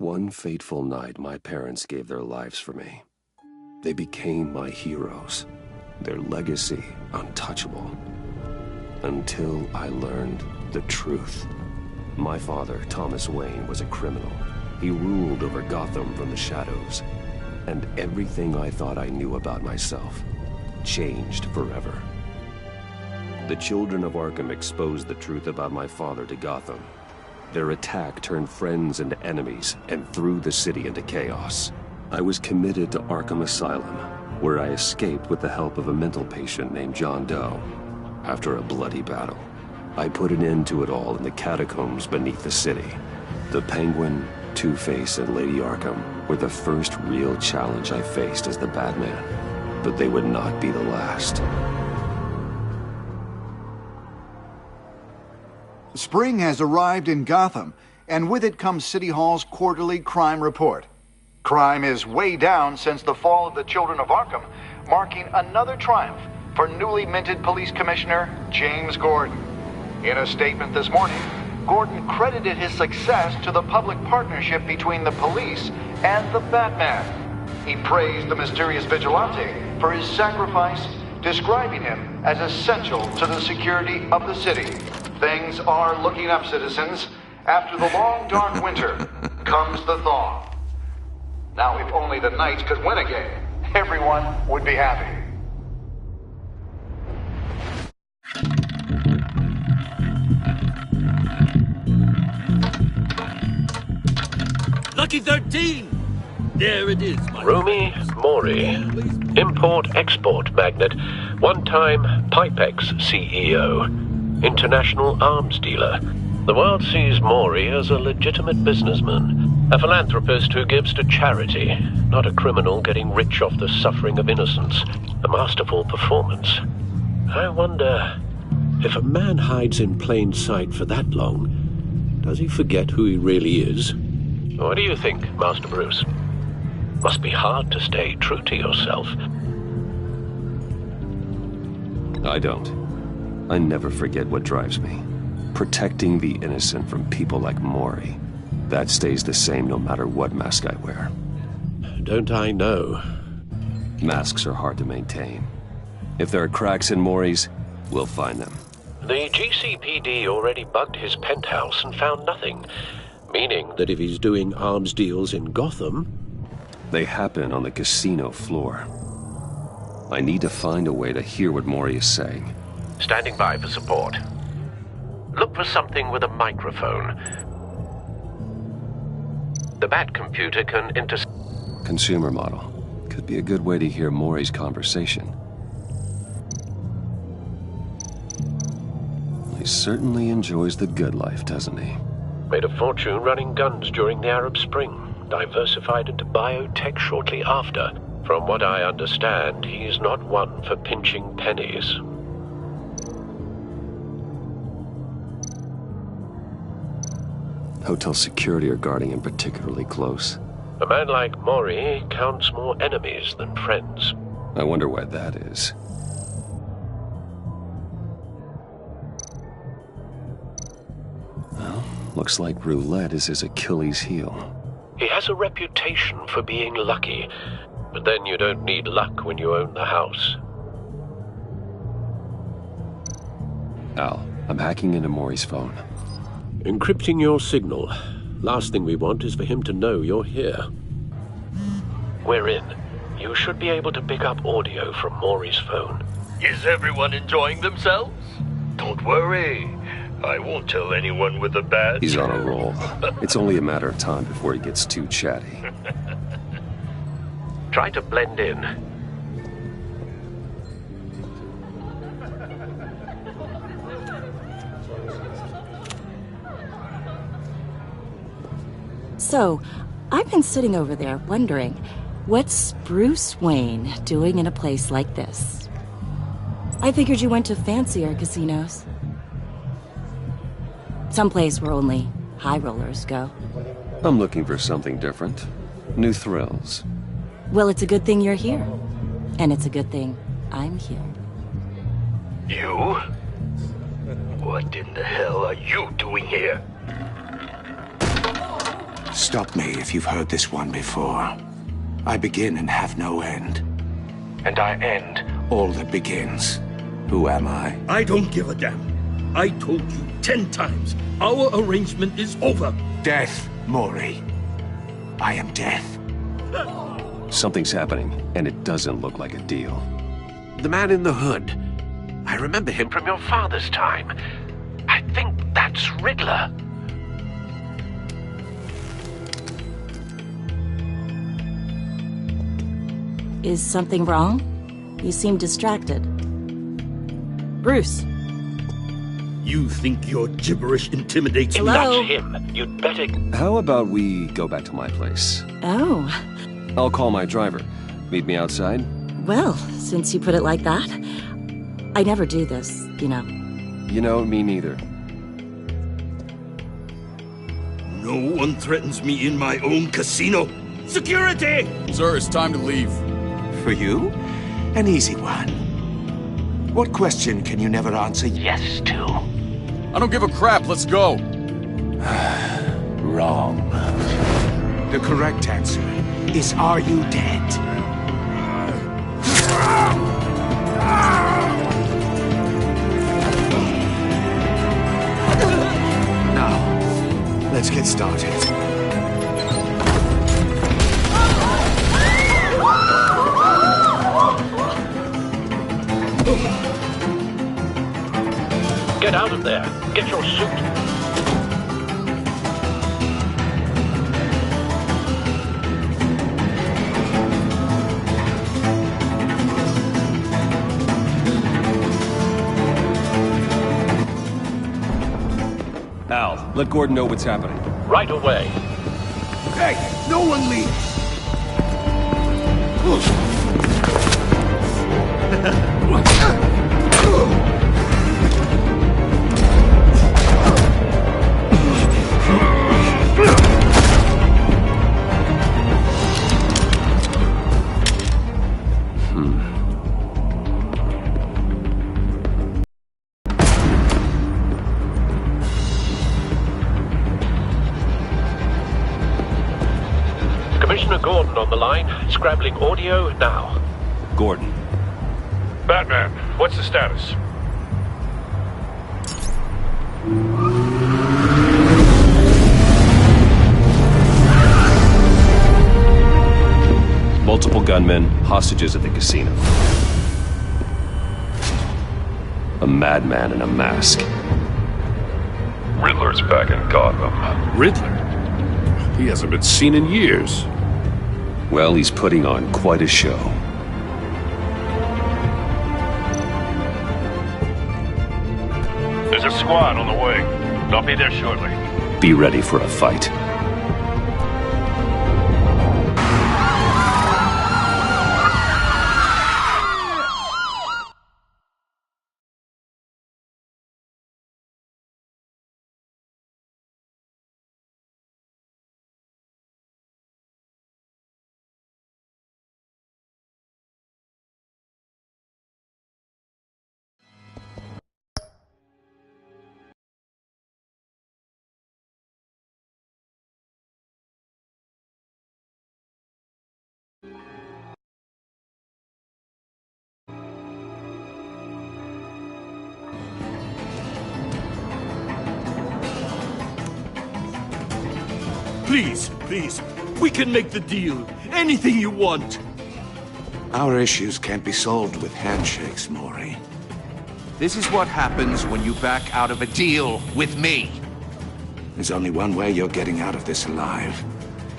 One fateful night, my parents gave their lives for me. They became my heroes, their legacy untouchable. Until I learned the truth. My father, Thomas Wayne, was a criminal. He ruled over Gotham from the shadows. And everything I thought I knew about myself changed forever. The children of Arkham exposed the truth about my father to Gotham. Their attack turned friends into enemies and threw the city into chaos. I was committed to Arkham Asylum, where I escaped with the help of a mental patient named John Doe. After a bloody battle, I put an end to it all in the catacombs beneath the city. The Penguin, Two-Face, and Lady Arkham were the first real challenge I faced as the Batman, but they would not be the last. Spring has arrived in Gotham, and with it comes City Hall's quarterly crime report. Crime is way down since the fall of the Children of Arkham, marking another triumph for newly minted Police Commissioner James Gordon. In a statement this morning, Gordon credited his success to the public partnership between the police and the Batman. He praised the mysterious vigilante for his sacrifice, describing him as essential to the security of the city. Things are looking up, citizens. After the long, dark winter comes the thaw. Now, if only the Knights could win again, everyone would be happy. Lucky 13! There it is, my Rumi Mori, import-export magnate, one-time Pipex CEO. International arms dealer. The world sees Mori as a legitimate businessman, a philanthropist who gives to charity, not a criminal getting rich off the suffering of innocence. A masterful performance. I wonder, if a man hides in plain sight for that long, does he forget who he really is? What do you think, Master Bruce? Must be hard to stay true to yourself. I don't. I never forget what drives me. Protecting the innocent from people like Mori. That stays the same no matter what mask I wear. Don't I know? Masks are hard to maintain. If there are cracks in Mori's, we'll find them. The GCPD already bugged his penthouse and found nothing. Meaning that if he's doing arms deals in Gotham... They happen on the casino floor. I need to find a way to hear what Mori is saying. Standing by for support. Look for something with a microphone. The Bat computer can Consumer model. Could be a good way to hear Mori's conversation. He certainly enjoys the good life, doesn't he? Made a fortune running guns during the Arab Spring. Diversified into biotech shortly after. From what I understand, he's not one for pinching pennies. Hotel security are guarding him particularly close. A man like Mori counts more enemies than friends. I wonder why that is. Well, looks like roulette is his Achilles heel. He has a reputation for being lucky, but then you don't need luck when you own the house. Al, I'm hacking into Mori's phone. Encrypting your signal. Last thing we want is for him to know you're here. We're in. You should be able to pick up audio from Mori's phone. Is everyone enjoying themselves? Don't worry. I won't tell anyone with a bat. He's on a roll. It's only a matter of time before he gets too chatty. Try to blend in. So, I've been sitting over there wondering, what's Bruce Wayne doing in a place like this? I figured you went to fancier casinos. Someplace where only high rollers go. I'm looking for something different. New thrills. Well, it's a good thing you're here. And it's a good thing I'm here. You? What in the hell are you doing here? Stop me if you've heard this one before. I begin and have no end. And I end all that begins. Who am I? I don't give a damn. I told you 10 times. Our arrangement is over. Death, Maury. I am death. Something's happening, and it doesn't look like a deal. The man in the hood. I remember him from your father's time. I think that's Riddler. Is something wrong? You seem distracted. Bruce. You think your gibberish intimidates me? Hello? That's him. You'd better... How about we go back to my place? Oh. I'll call my driver. Meet me outside? Well, since you put it like that. I never do this, you know. You know, me neither. No one threatens me in my own casino. Security! Sir, it's time to leave. For you? An easy one. What question can you never answer yes to? I don't give a crap, let's go. Wrong. The correct answer is, are you dead? Now, let's get started. Get out of there. Get your suit. Al, let Gordon know what's happening. Right away. Hey, no one leave! Commissioner Gordon on the line, scrabbling audio now. Gordon. Batman, what's the status? Multiple gunmen, hostages at the casino. A madman in a mask. Riddler's back in Gotham. Riddler? He hasn't been seen in years. Well, he's putting on quite a show. There's a squad on the way. They'll be there shortly. Be ready for a fight. Please, please, we can make the deal. Anything you want. Our issues can't be solved with handshakes, Maury. This is what happens when you back out of a deal with me. There's only one way you're getting out of this alive.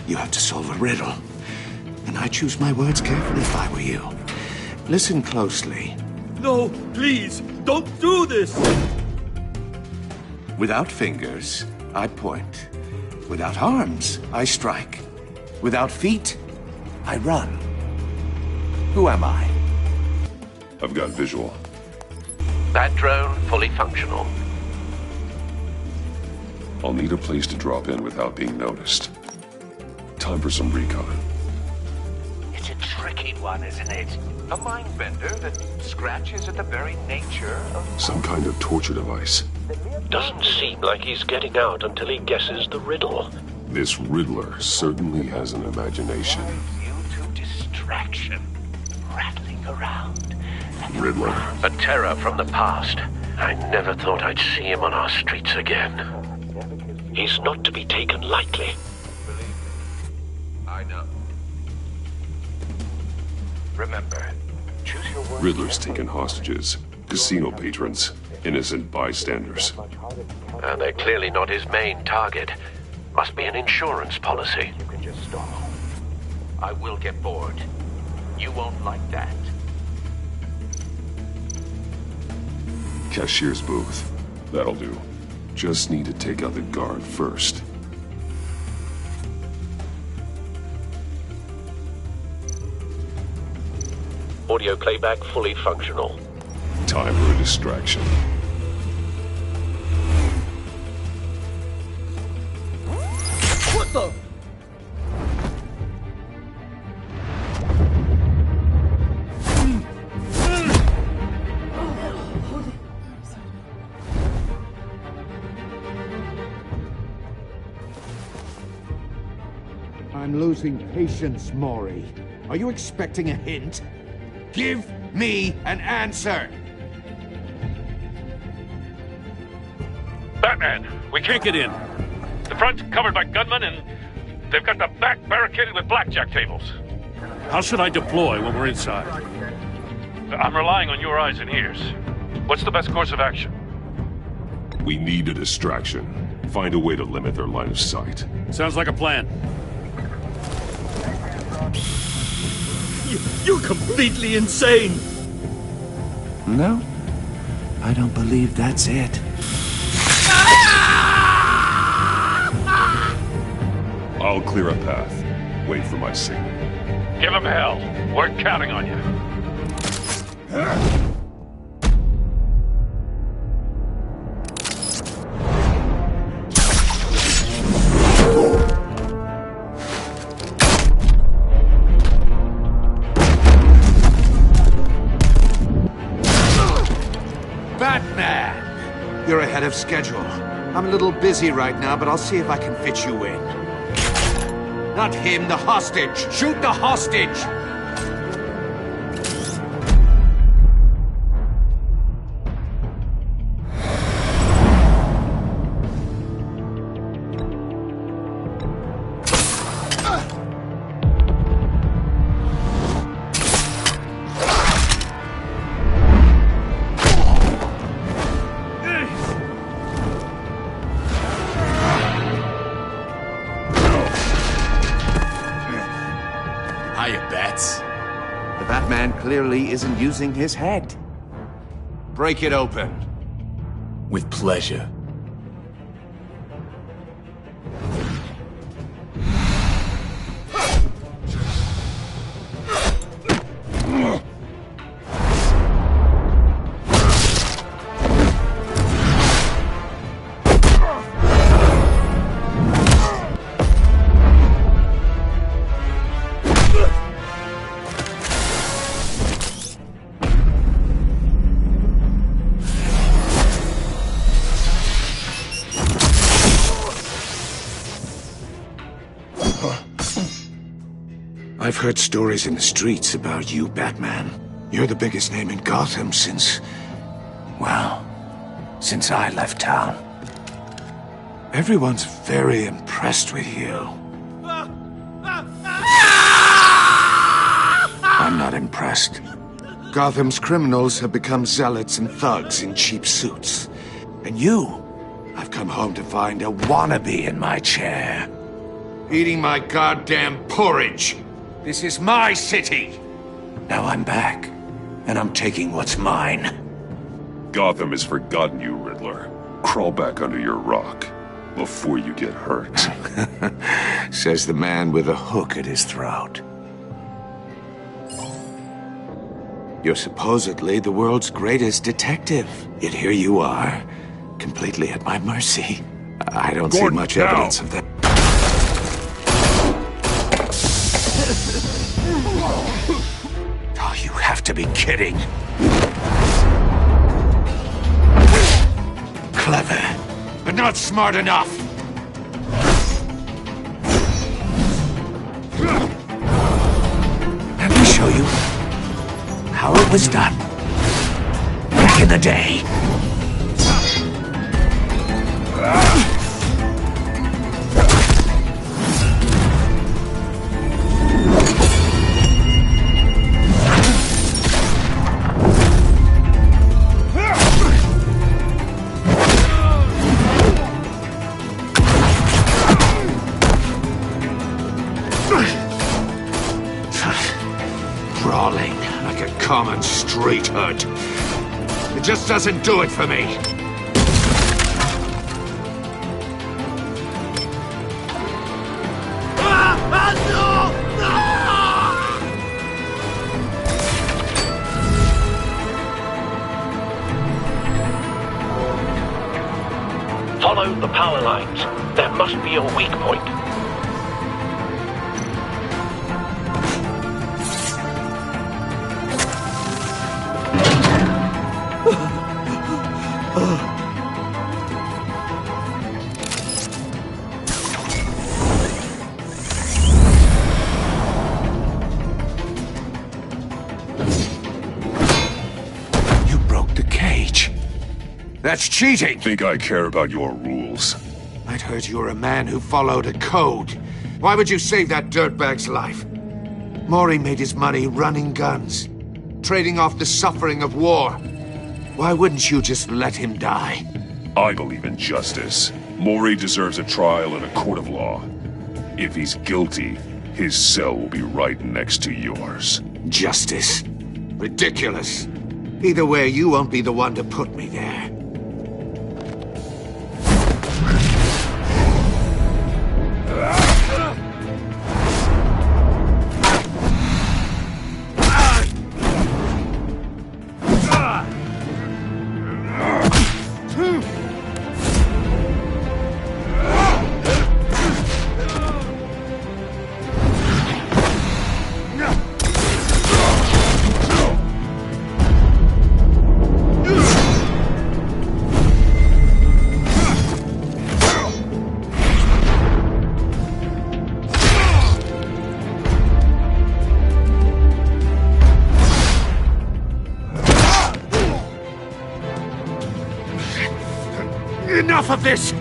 You have to solve a riddle. And I choose my words carefully if I were you. Listen closely. No, please, don't do this. Without fingers, I point. Without arms, I strike. Without feet, I run. Who am I? I've got visual. That drone fully functional. I'll need a place to drop in without being noticed. Time for some recon. It's a tricky one, isn't it? A mind bender that scratches at the very nature of... Some kind of torture device. Doesn't seem like he's getting out until he guesses the riddle. This Riddler certainly has an imagination. You to distraction. Rattling around. Riddler. A terror from the past. I never thought I'd see him on our streets again. He's not to be taken lightly. I know. Remember, choose your words. Riddler's taken hostages. Casino patrons. Innocent bystanders. And they're clearly not his main target. Must be an insurance policy. You can just stop. I will get bored. You won't like that. Cashier's booth. That'll do. Just need to take out the guard first. Audio playback fully functional. Time for a distraction. What the? I'm losing patience, Maury. Are you expecting a hint? Give me an answer! Batman, we can't get in. The front's covered by gunmen, and they've got the back barricaded with blackjack tables. How should I deploy when we're inside? I'm relying on your eyes and ears. What's the best course of action? We need a distraction. Find a way to limit their line of sight. Sounds like a plan. You're completely insane! No, I don't believe that's it. I'll clear a path. Wait for my signal. Give him hell. We're counting on you. Batman! You're ahead of schedule. I'm a little busy right now, but I'll see if I can fit you in. Not him, the hostage! Shoot the hostage! The Batman clearly isn't using his head. Break it open. With pleasure. I've heard stories in the streets about you, Batman. You're the biggest name in Gotham since... well, since I left town. Everyone's very impressed with you. I'm not impressed. Gotham's criminals have become zealots and thugs in cheap suits. And you, I've come home to find a wannabe in my chair. Eating my goddamn porridge. This is my city! Now I'm back, and I'm taking what's mine. Gotham has forgotten you, Riddler. Crawl back under your rock before you get hurt. Says the man with a hook at his throat. You're supposedly the world's greatest detective. Yet here you are, completely at my mercy. I don't see much evidence of that. Oh, you have to be kidding. Clever, but not smart enough. it was done. Back in the day. Crawling like a common street hood. It just doesn't do it for me. Follow the power lines. That must be your weak point. You broke the cage. That's cheating! Think I care about your rules? I'd heard you were a man who followed a code. Why would you save that dirtbag's life? Maury made his money running guns, trading off the suffering of war. Why wouldn't you just let him die? I believe in justice. Maury deserves a trial in a court of law. If he's guilty, his cell will be right next to yours. Justice? Ridiculous. Either way, you won't be the one to put me there. Enough of this!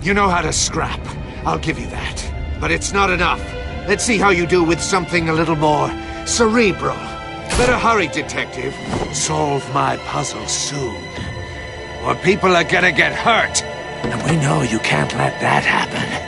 You know how to scrap. I'll give you that. But it's not enough. Let's see how you do with something a little more cerebral. Better hurry, detective. Solve my puzzle soon. Or people are gonna get hurt. And we know you can't let that happen.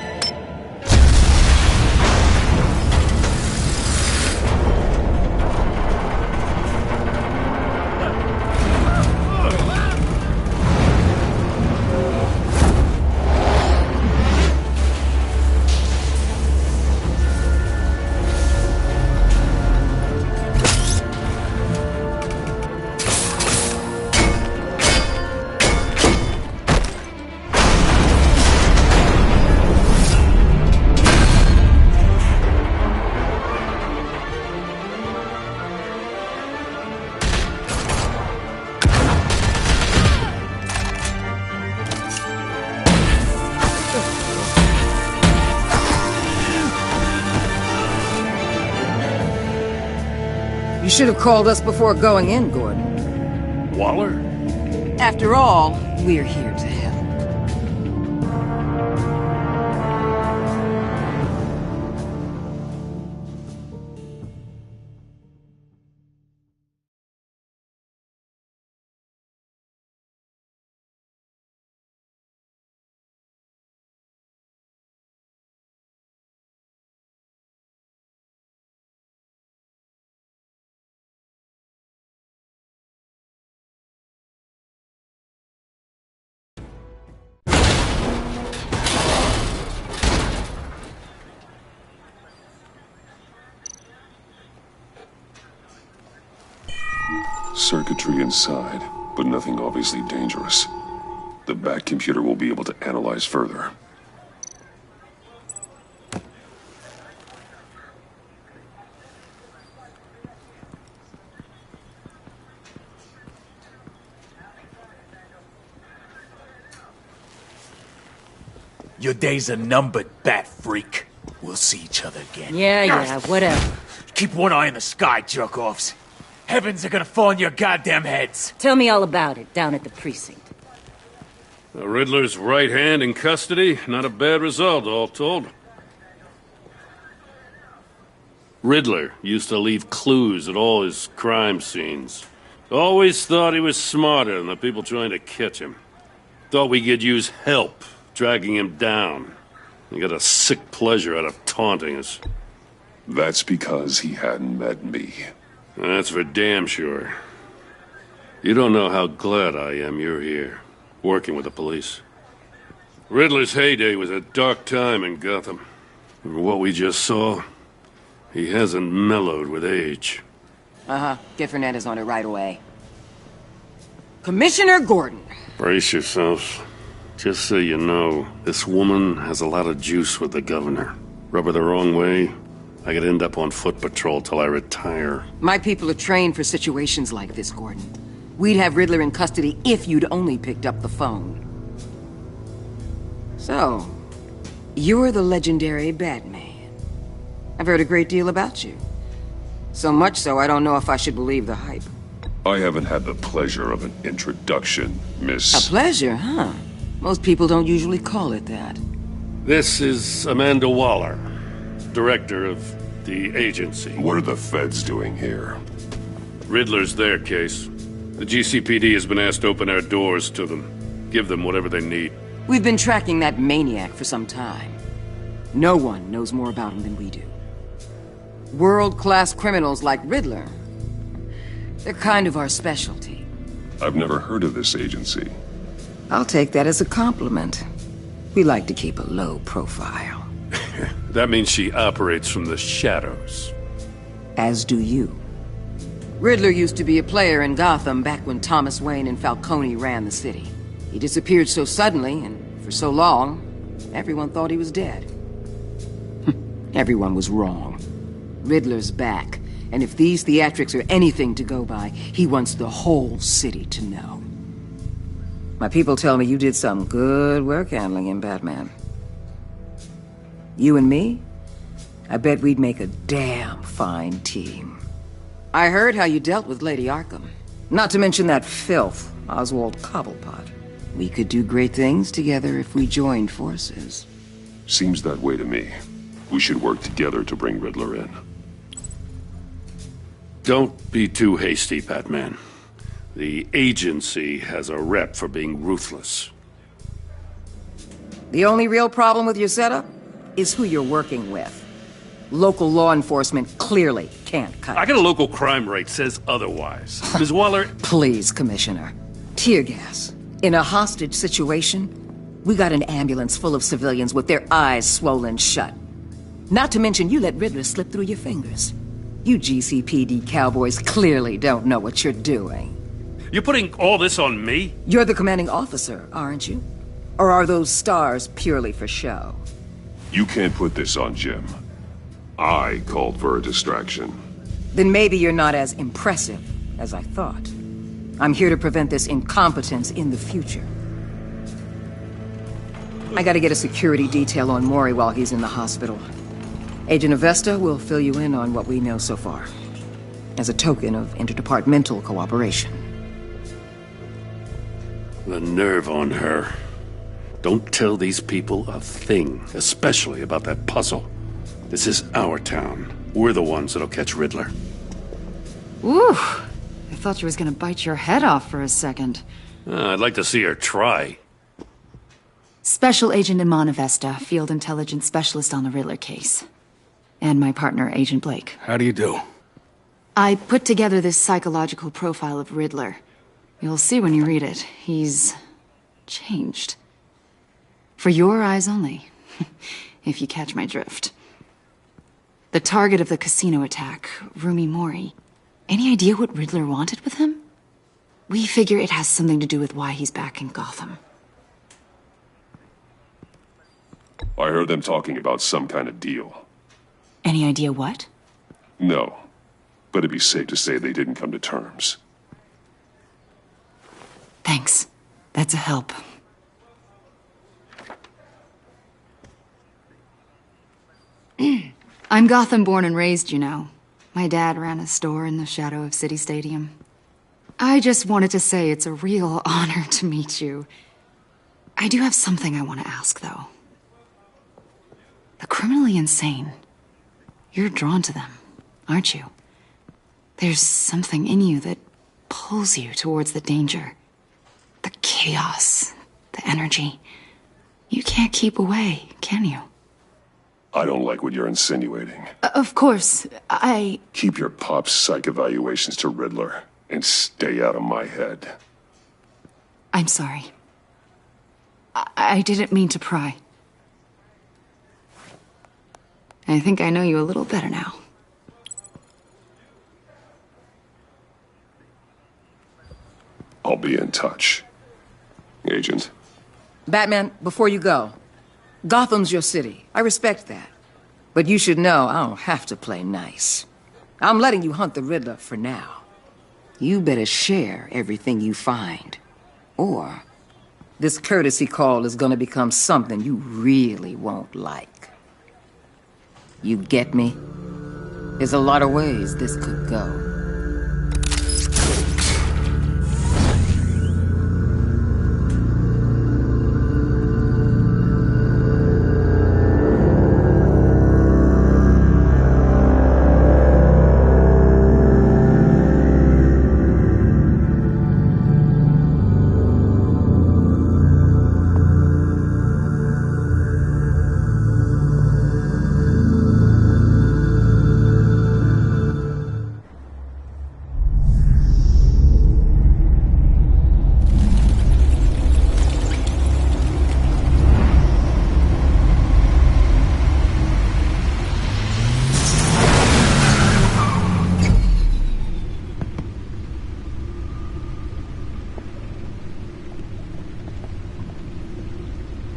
You should have called us before going in, Gordon. Waller? After all, we're here to help. Circuitry inside, but nothing obviously dangerous. The back computer will be able to analyze further. Your days are numbered, bat freak. We'll see each other again. Yeah, whatever. Keep one eye in the sky, jerk-offs. Heavens are gonna fall on your goddamn heads. Tell me all about it down at the precinct. The Riddler's right hand in custody. Not a bad result, all told. Riddler used to leave clues at all his crime scenes. Always thought he was smarter than the people trying to catch him. Thought we could use help dragging him down. He got a sick pleasure out of taunting us. That's because he hadn't met me. That's for damn sure. You don't know how glad I am you're here, working with the police. Riddler's heyday was a dark time in Gotham. And what we just saw, he hasn't mellowed with age. Uh-huh. Get Fernandez on it right away. Commissioner Gordon. Brace yourselves. Just so you know, this woman has a lot of juice with the governor. Rub her the wrong way, I could end up on foot patrol till I retire. My people are trained for situations like this, Gordon. We'd have Riddler in custody if you'd only picked up the phone. So, you're the legendary Batman. I've heard a great deal about you. So much so, I don't know if I should believe the hype. I haven't had the pleasure of an introduction, Miss... A pleasure, huh? Most people don't usually call it that. This is Amanda Waller, director of the agency. What are the feds doing here? Riddler's their case. The GCPD has been asked to open our doors to them. Give them whatever they need. We've been tracking that maniac for some time. No one knows more about him than we do. World-class criminals like Riddler. They're kind of our specialty. I've never heard of this agency. I'll take that as a compliment. We like to keep a low profile. That means she operates from the shadows. As do you. Riddler used to be a player in Gotham back when Thomas Wayne and Falcone ran the city. He disappeared so suddenly and for so long, everyone thought he was dead. Everyone was wrong. Riddler's back, and if these theatrics are anything to go by, he wants the whole city to know. My people tell me you did some good work handling him, Batman. You and me? I bet we'd make a damn fine team. I heard how you dealt with Lady Arkham. Not to mention that filth, Oswald Cobblepot. We could do great things together if we joined forces. Seems that way to me. We should work together to bring Riddler in. Don't be too hasty, Batman. The agency has a rep for being ruthless. The only real problem with your setup is who you're working with. Local law enforcement clearly can't cut it. I got a local crime rate says otherwise. Ms. Waller... Please, Commissioner. Tear gas. In a hostage situation, we got an ambulance full of civilians with their eyes swollen shut. Not to mention you let Riddler slip through your fingers. You GCPD cowboys clearly don't know what you're doing. You're putting all this on me? You're the commanding officer, aren't you? Or are those stars purely for show? You can't put this on Jim. I called for a distraction. Then maybe you're not as impressive as I thought. I'm here to prevent this incompetence in the future. I gotta get a security detail on Maury while he's in the hospital. Agent Avesta will fill you in on what we know so far, as a token of interdepartmental cooperation. The nerve on her. Don't tell these people a thing, especially about that puzzle. This is our town. We're the ones that'll catch Riddler. Ooh, I thought you was gonna bite your head off for a second. I'd like to see her try. Special Agent Iman Avesta, Field Intelligence Specialist on the Riddler case. And my partner, Agent Blake. How do you do? I put together this psychological profile of Riddler. You'll see when you read it. He's changed. For your eyes only, if you catch my drift. The target of the casino attack, Rumi Mori. Any idea what Riddler wanted with him? We figure it has something to do with why he's back in Gotham. I heard them talking about some kind of deal. Any idea what? No, but it'd be safe to say they didn't come to terms. Thanks. That's a help. I'm Gotham born and raised, you know. My dad ran a store in the shadow of City Stadium. I just wanted to say it's a real honor to meet you. I do have something I want to ask, though. The criminally insane. You're drawn to them, aren't you? There's something in you that pulls you towards the danger. The chaos, the energy. You can't keep away, can you? I don't like what you're insinuating. Of course, Keep your pop psych evaluations to Riddler, and stay out of my head. I'm sorry. I didn't mean to pry. I think I know you a little better now. I'll be in touch. Agent. Batman, before you go, Gotham's your city. I respect that. But you should know I don't have to play nice. I'm letting you hunt the Riddler for now. You better share everything you find. Or this courtesy call is gonna become something you really won't like. You get me? There's a lot of ways this could go.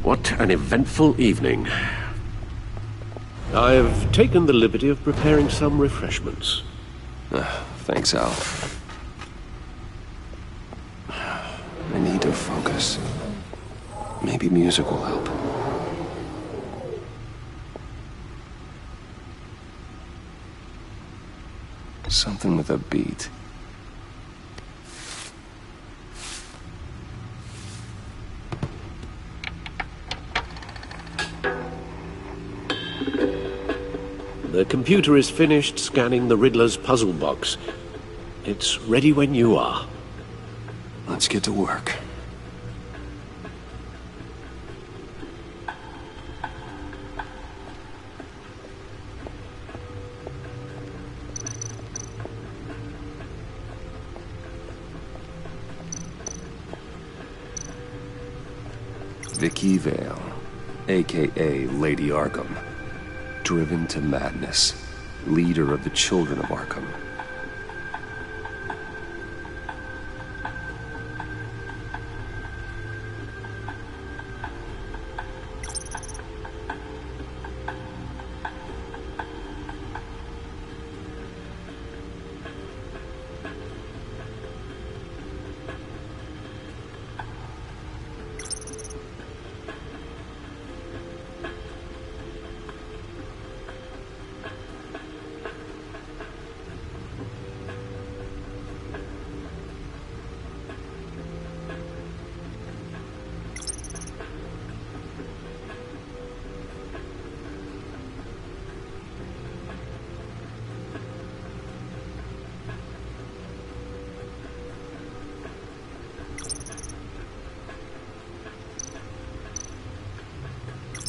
What an eventful evening. I've taken the liberty of preparing some refreshments. Thanks, Al. I need to focus. Maybe music will help. Something with a beat. The computer is finished scanning the Riddler's puzzle box. It's ready when you are. Let's get to work. Vicky Vale, a.k.a. Lady Arkham. Driven to madness, leader of the Children of Arkham.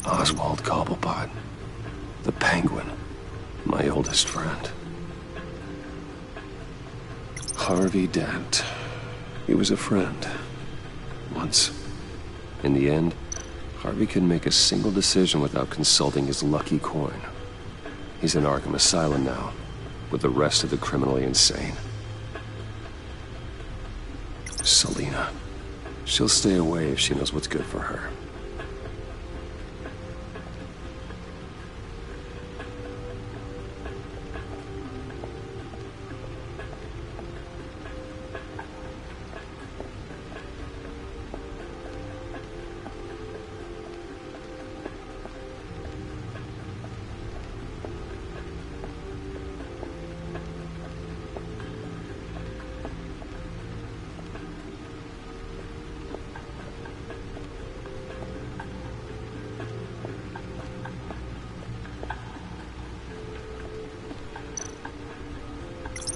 Oswald Cobblepot, the Penguin, my oldest friend. Harvey Dent, he was a friend. Once. In the end, Harvey couldn't make a single decision without consulting his lucky coin. He's in Arkham Asylum now, with the rest of the criminally insane. Selina. She'll stay away if she knows what's good for her.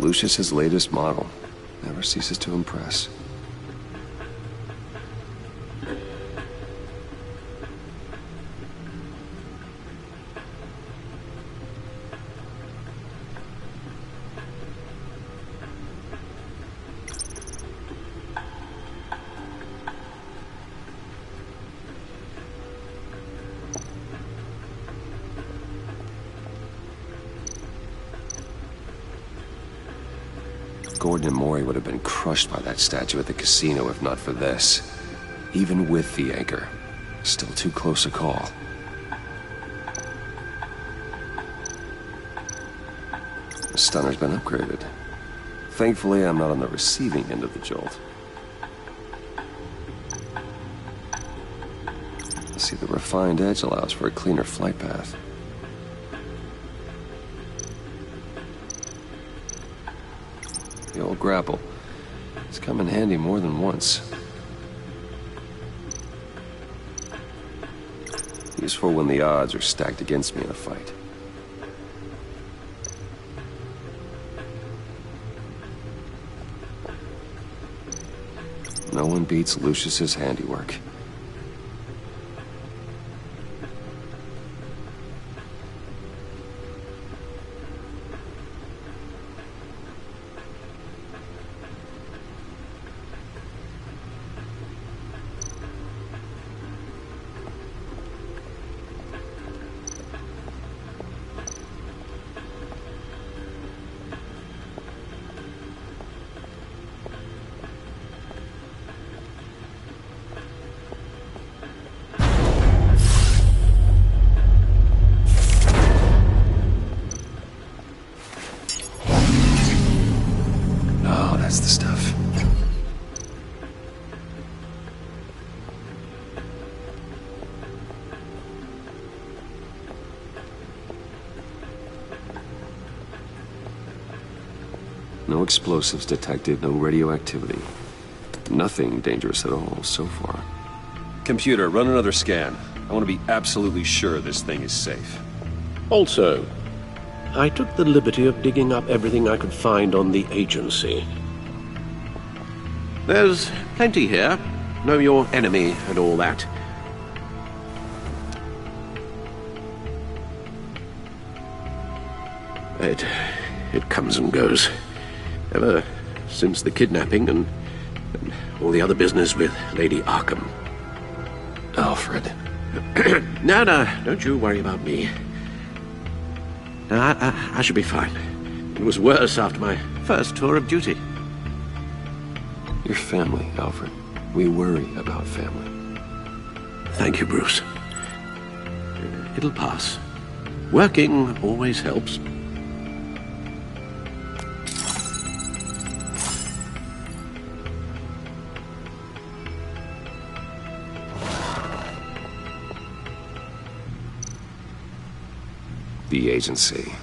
Lucius's latest model. Never ceases to impress. Gordon and Maury would have been crushed by that statue at the casino if not for this. Even with the anchor, still too close a call. The stunner's been upgraded. Thankfully, I'm not on the receiving end of the jolt. See, the refined edge allows for a cleaner flight path. The old grapple. It's come in handy more than once. Useful when the odds are stacked against me in a fight. No one beats Lucius's handiwork. That's the stuff. No explosives detected, no radioactivity. Nothing dangerous at all so far. Computer, run another scan. I want to be absolutely sure this thing is safe. Also, I took the liberty of digging up everything I could find on the agency. There's plenty here. Know your enemy and all that. It comes and goes. Ever since the kidnapping and all the other business with Lady Arkham. Alfred. No, don't you worry about me. I should be fine. It was worse after my first tour of duty. Your family, Alfred. We worry about family. Thank you, Bruce. It'll pass. Working always helps. The agency.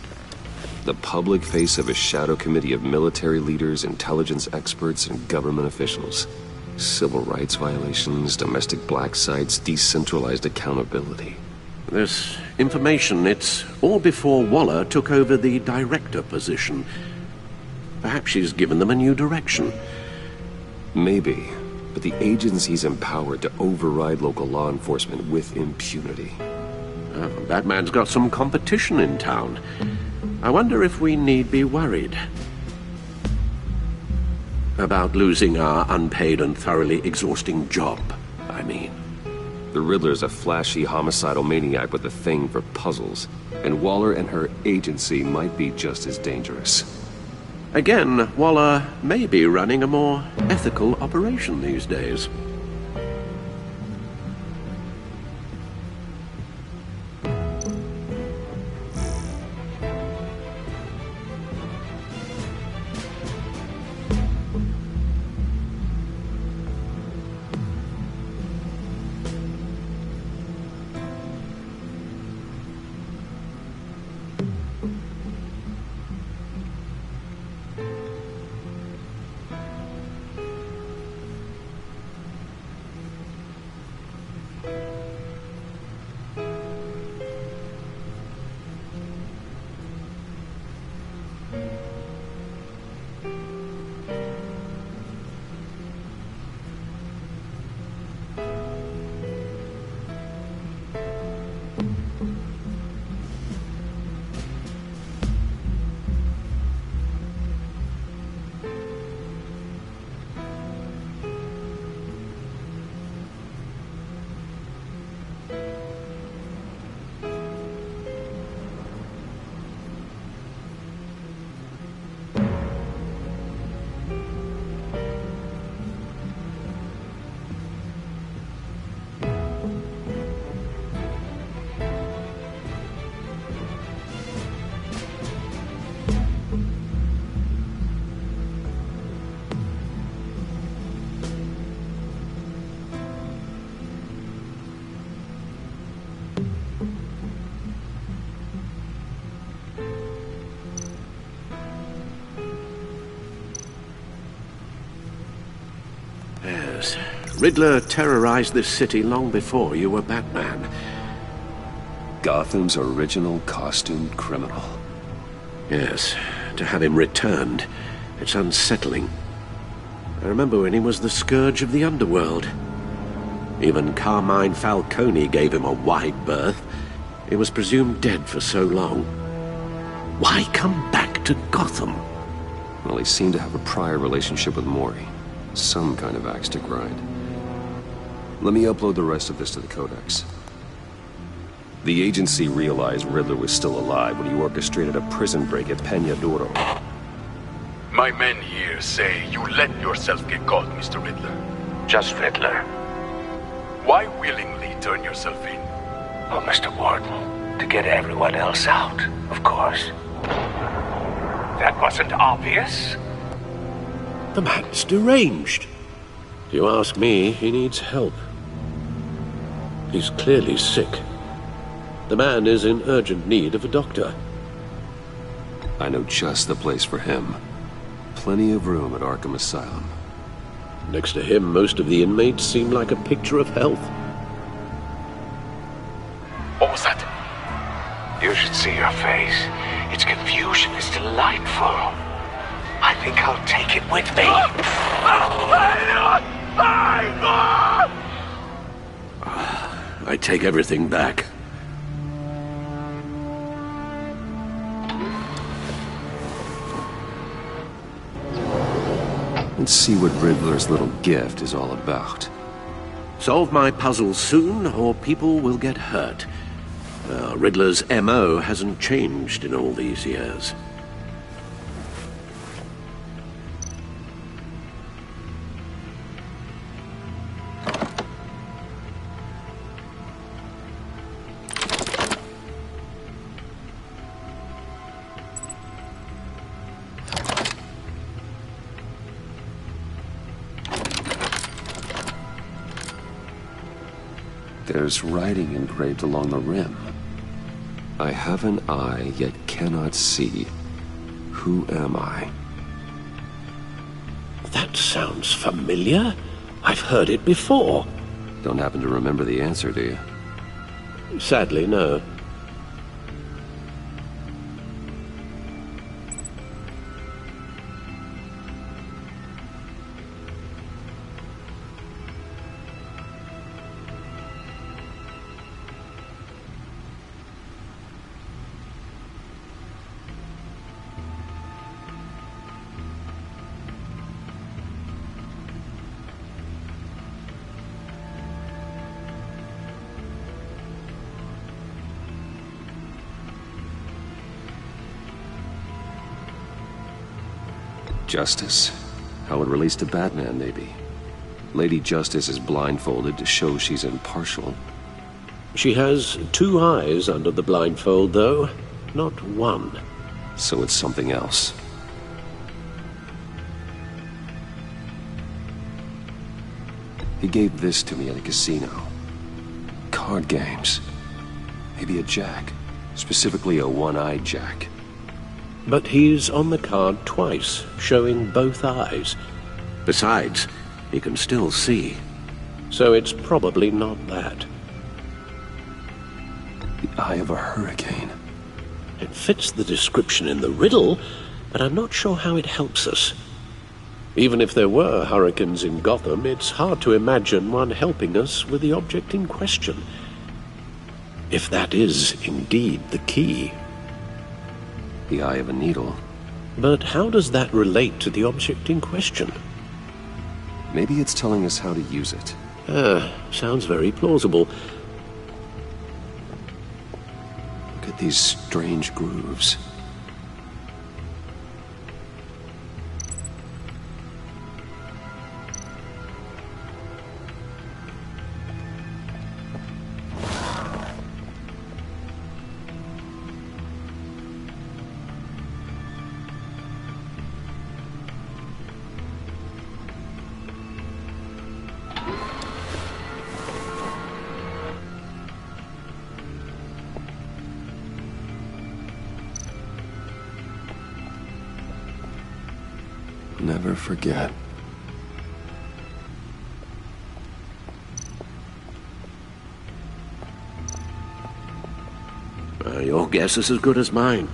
The public face of a shadow committee of military leaders, intelligence experts, and government officials. Civil rights violations, domestic black sites, decentralized accountability. This information, it's all before Waller took over the director position. Perhaps she's given them a new direction. Maybe, but the agency's empowered to override local law enforcement with impunity. Oh, that man's got some competition in town. I wonder if we need be worried about losing our unpaid and thoroughly exhausting job, I mean. The Riddler's a flashy homicidal maniac with a thing for puzzles, and Waller and her agency might be just as dangerous. Again, Waller may be running a more ethical operation these days. Yes. Riddler terrorized this city long before you were Batman. Gotham's original costumed criminal. Yes. To have him returned, it's unsettling. I remember when he was the scourge of the underworld. Even Carmine Falcone gave him a wide berth. He was presumed dead for so long. Why come back to Gotham? Well, he seemed to have a prior relationship with Mori. Some kind of axe to grind. Let me upload the rest of this to the Codex. The agency realized Riddler was still alive when he orchestrated a prison break at Peñadoro. My men here say you let yourself get caught, Mr. Riddler. Just Riddler. Why willingly turn yourself in? Oh, Mr. Warden, to get everyone else out, of course. That wasn't obvious. The man's deranged. If you ask me, he needs help. He's clearly sick. The man is in urgent need of a doctor. I know just the place for him. Plenty of room at Arkham Asylum. Next to him, most of the inmates seem like a picture of health. What was that? You should see your face. Its confusion is delightful. I think I'll take it with me. I take everything back. Let's see what Riddler's little gift is all about. Solve my puzzle soon, or people will get hurt. Riddler's M.O. hasn't changed in all these years. There's writing engraved along the rim. I have an eye, yet cannot see. Who am I? That sounds familiar. I've heard it before. Don't happen to remember the answer, do you? Sadly, no. Justice. How it relates to Batman, maybe. Lady Justice is blindfolded to show she's impartial. She has two eyes under the blindfold, though, not one. So it's something else. He gave this to me at a casino. Card games. Maybe a jack. Specifically a one-eyed jack. But he's on the card twice, showing both eyes. Besides, he can still see. So it's probably not that. The eye of a hurricane. It fits the description in the riddle, but I'm not sure how it helps us. Even if there were hurricanes in Gotham, it's hard to imagine one helping us with the object in question. If that is indeed the key. The eye of a needle. But how does that relate to the object in question? Maybe it's telling us how to use it. Sounds very plausible. Look at these strange grooves. Never forget. Your guess is as good as mine.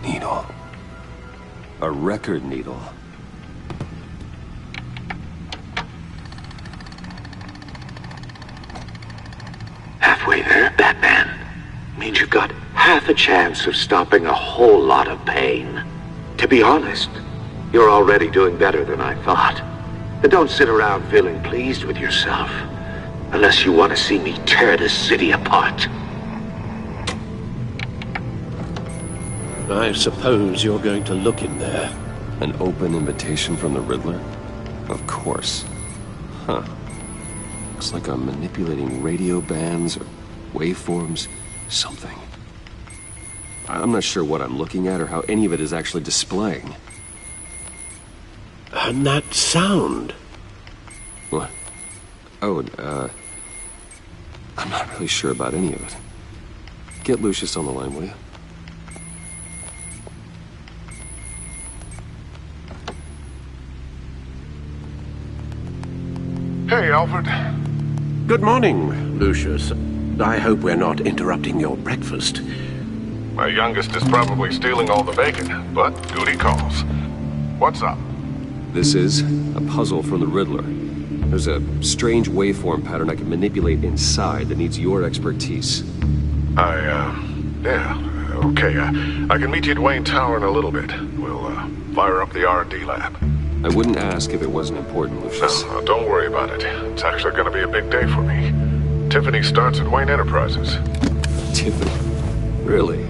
Needle. A record needle. Halfway there, Batman. Means you've got half a chance of stopping a whole lot of pain. To be honest, you're already doing better than I thought. But don't sit around feeling pleased with yourself. Unless you want to see me tear this city apart. I suppose you're going to look in there. An open invitation from the Riddler? Of course. Huh. Looks like I'm manipulating radio bands or waveforms, something. I'm not sure what I'm looking at or how any of it is actually displaying. And that sound? What? Oh, I'm not really sure about any of it. Get Lucius on the line, will you? Hey, Alfred. Good morning, Lucius. I hope we're not interrupting your breakfast. My youngest is probably stealing all the bacon, but duty calls. What's up? This is a puzzle from the Riddler. There's a strange waveform pattern I can manipulate inside that needs your expertise. Yeah, okay. I can meet you at Wayne Tower in a little bit. We'll, fire up the R&D lab. I wouldn't ask if it wasn't important, Lucius. No, don't worry about it. It's actually gonna be a big day for me. Tiffany starts at Wayne Enterprises. Tiffany? Really?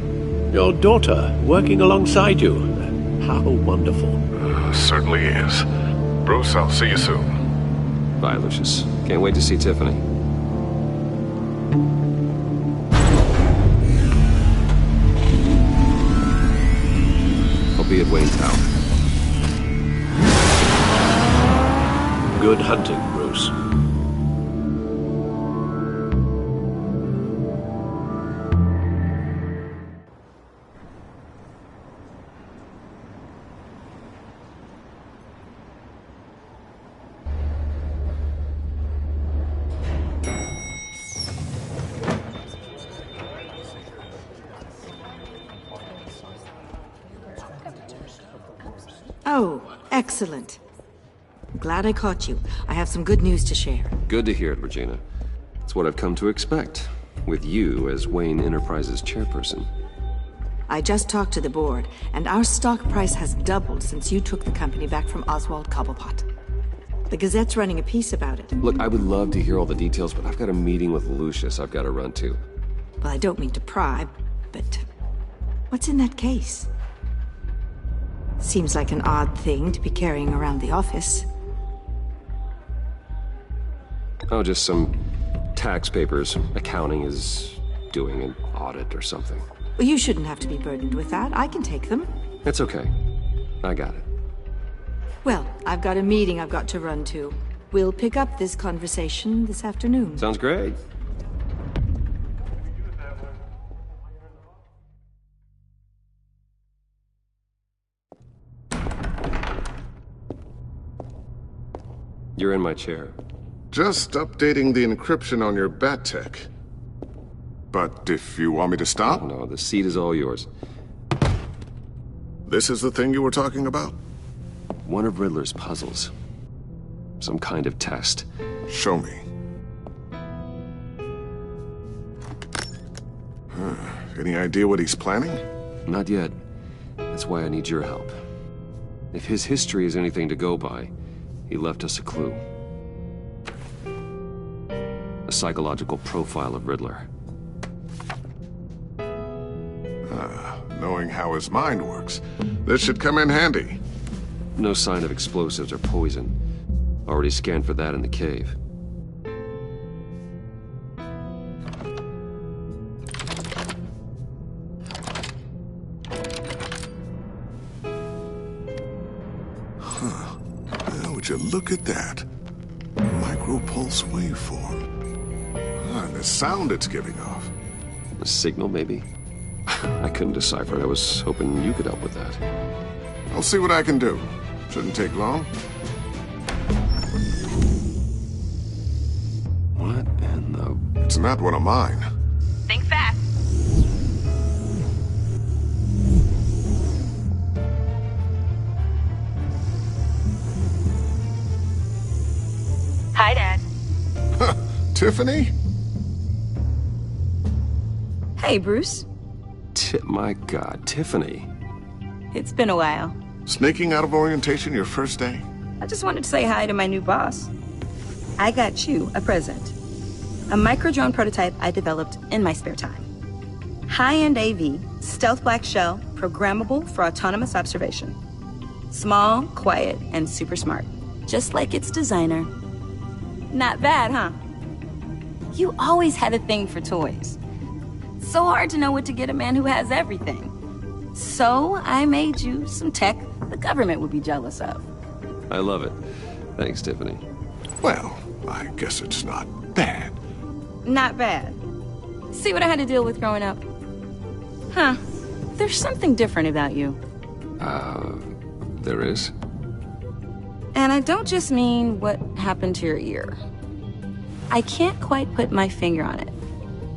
Your daughter, working alongside you. How wonderful. Certainly is. Bruce, I'll see you soon. Bye, Lucius. Can't wait to see Tiffany. I'll be at Wayne Tower. Good hunting, Bruce. Oh, excellent. I'm glad I caught you. I have some good news to share. Good to hear it, Regina. It's what I've come to expect, with you as Wayne Enterprises chairperson. I just talked to the board, and our stock price has doubled since you took the company back from Oswald Cobblepot. The Gazette's running a piece about it. Look, I would love to hear all the details, but I've got a meeting with Lucius I've got to run to. Well, I don't mean to pry, but what's in that case? Seems like an odd thing to be carrying around the office. Oh, just some tax papers. Accounting is doing an audit or something. Well, you shouldn't have to be burdened with that. I can take them. It's okay. I got it. Well, I've got a meeting I've got to run to. We'll pick up this conversation this afternoon. Sounds great. You're in my chair. Just updating the encryption on your Bat-Tech. But if you want me to stop? No, the seat is all yours. This is the thing you were talking about? One of Riddler's puzzles. Some kind of test. Show me. Any idea what he's planning? Not yet. That's why I need your help. If his history is anything to go by, he left us a clue. A psychological profile of Riddler. Knowing how his mind works, this should come in handy. No sign of explosives or poison. Already scanned for that in the cave. Huh. look at that. Micropulse waveform. And the sound it's giving off. A signal, maybe? I couldn't decipher it. I was hoping you could help with that. I'll see what I can do. Shouldn't take long. What in the... It's not one of mine. Think fast. Hi, Dad. Tiffany? Hey, Bruce. My God, Tiffany. It's been a while. Sneaking out of orientation your first day? I just wanted to say hi to my new boss. I got you a present. A micro-drone prototype I developed in my spare time. High-end AV, stealth black shell, programmable for autonomous observation. Small, quiet, and super smart. Just like its designer. Not bad, huh? You always had a thing for toys. So hard to know what to get a man who has everything. So I made you some tech the government would be jealous of. I love it. Thanks, Tiffany. Well, I guess it's not bad. Not bad. See what I had to deal with growing up? Huh. There's something different about you. There is? And I don't just mean what happened to your ear. I can't quite put my finger on it.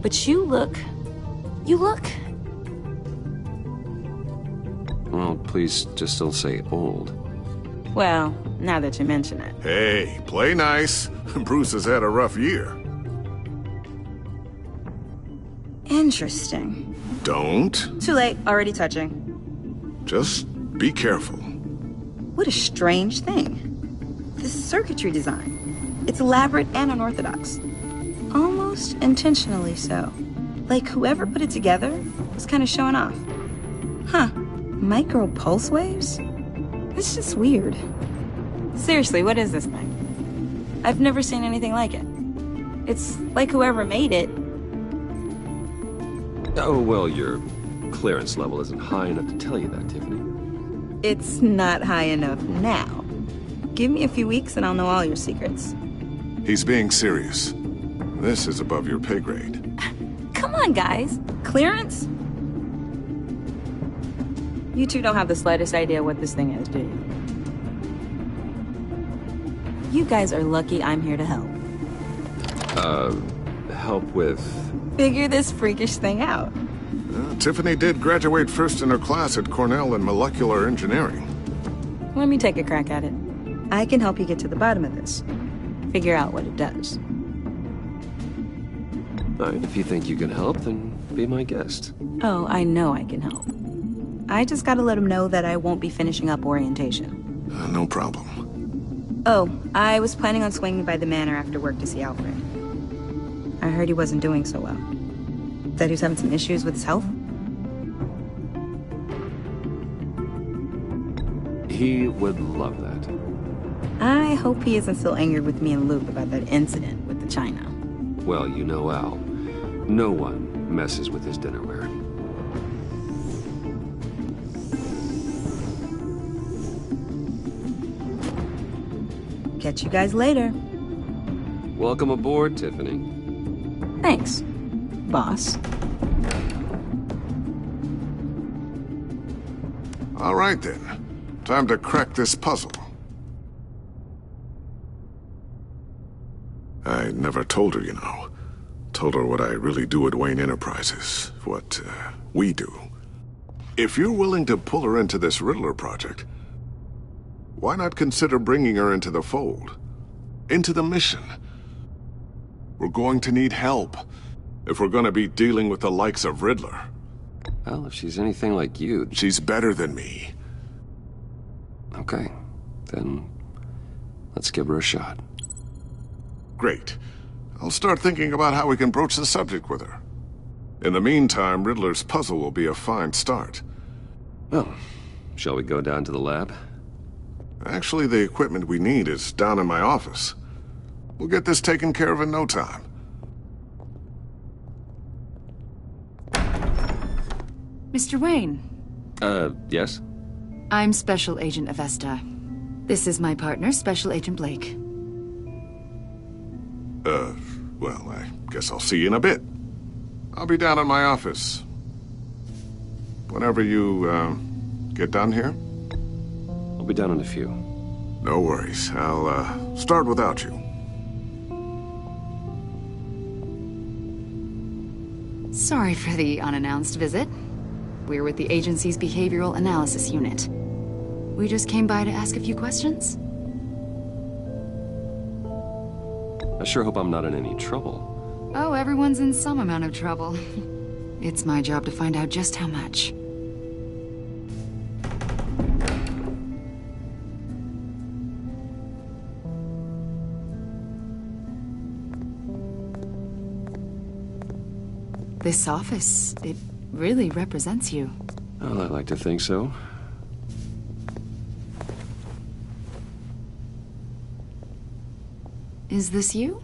But you look... Well, please just don't say old. Well, now that you mention it. Hey, play nice. Bruce has had a rough year. Interesting. Don't. Too late, already touching. Just be careful. What a strange thing. This circuitry design. It's elaborate and unorthodox. Almost intentionally so. Like whoever put it together was kind of showing off. Huh. Micro pulse waves? It's just weird. Seriously, what is this thing? I've never seen anything like it. It's like whoever made it. Oh, well, your clearance level isn't high enough to tell you that, Tiffany. It's not high enough now. Give me a few weeks and I'll know all your secrets. He's being serious. This is above your pay grade. Come on, guys. Clearance? You two don't have the slightest idea what this thing is, do you? You guys are lucky I'm here to help. Help with... Figure this freakish thing out. Tiffany did graduate first in her class at Cornell in molecular engineering. Let me take a crack at it. I can help you get to the bottom of this. Figure out what it does. All right, if you think you can help, then be my guest. Oh, I know I can help. I just gotta let him know that I won't be finishing up orientation. No problem. Oh, I was planning on swinging by the manor after work to see Alfred. I heard he wasn't doing so well. That he was having some issues with his health? He would love that. I hope he isn't still angered with me and Luke about that incident with the china. Well, you know Al. No one messes with his dinnerware. Catch you guys later. Welcome aboard, Tiffany. Thanks, boss. All right, then. Time to crack this puzzle. I never told her, you know. Told her what I really do at Wayne Enterprises. What, we do. If you're willing to pull her into this Riddler project, why not consider bringing her into the fold? Into the mission? We're going to need help if we're going to be dealing with the likes of Riddler. Well, if she's anything like you... She's better than me. Okay, then let's give her a shot. Great. I'll start thinking about how we can broach the subject with her. In the meantime, Riddler's puzzle will be a fine start. Well, shall we go down to the lab? Actually, the equipment we need is down in my office. We'll get this taken care of in no time. Mr. Wayne. Yes? I'm Special Agent Avesta. This is my partner, Special Agent Blake. Well, I guess I'll see you in a bit. I'll be down in my office. Whenever you, get done here? I'll be down in a few. No worries. I'll, start without you. Sorry for the unannounced visit. We're with the agency's Behavioral Analysis Unit. We just came by to ask a few questions. I sure hope I'm not in any trouble. Oh, everyone's in some amount of trouble. It's my job to find out just how much. This office, it really represents you. Well, I'd like to think so. Is this you?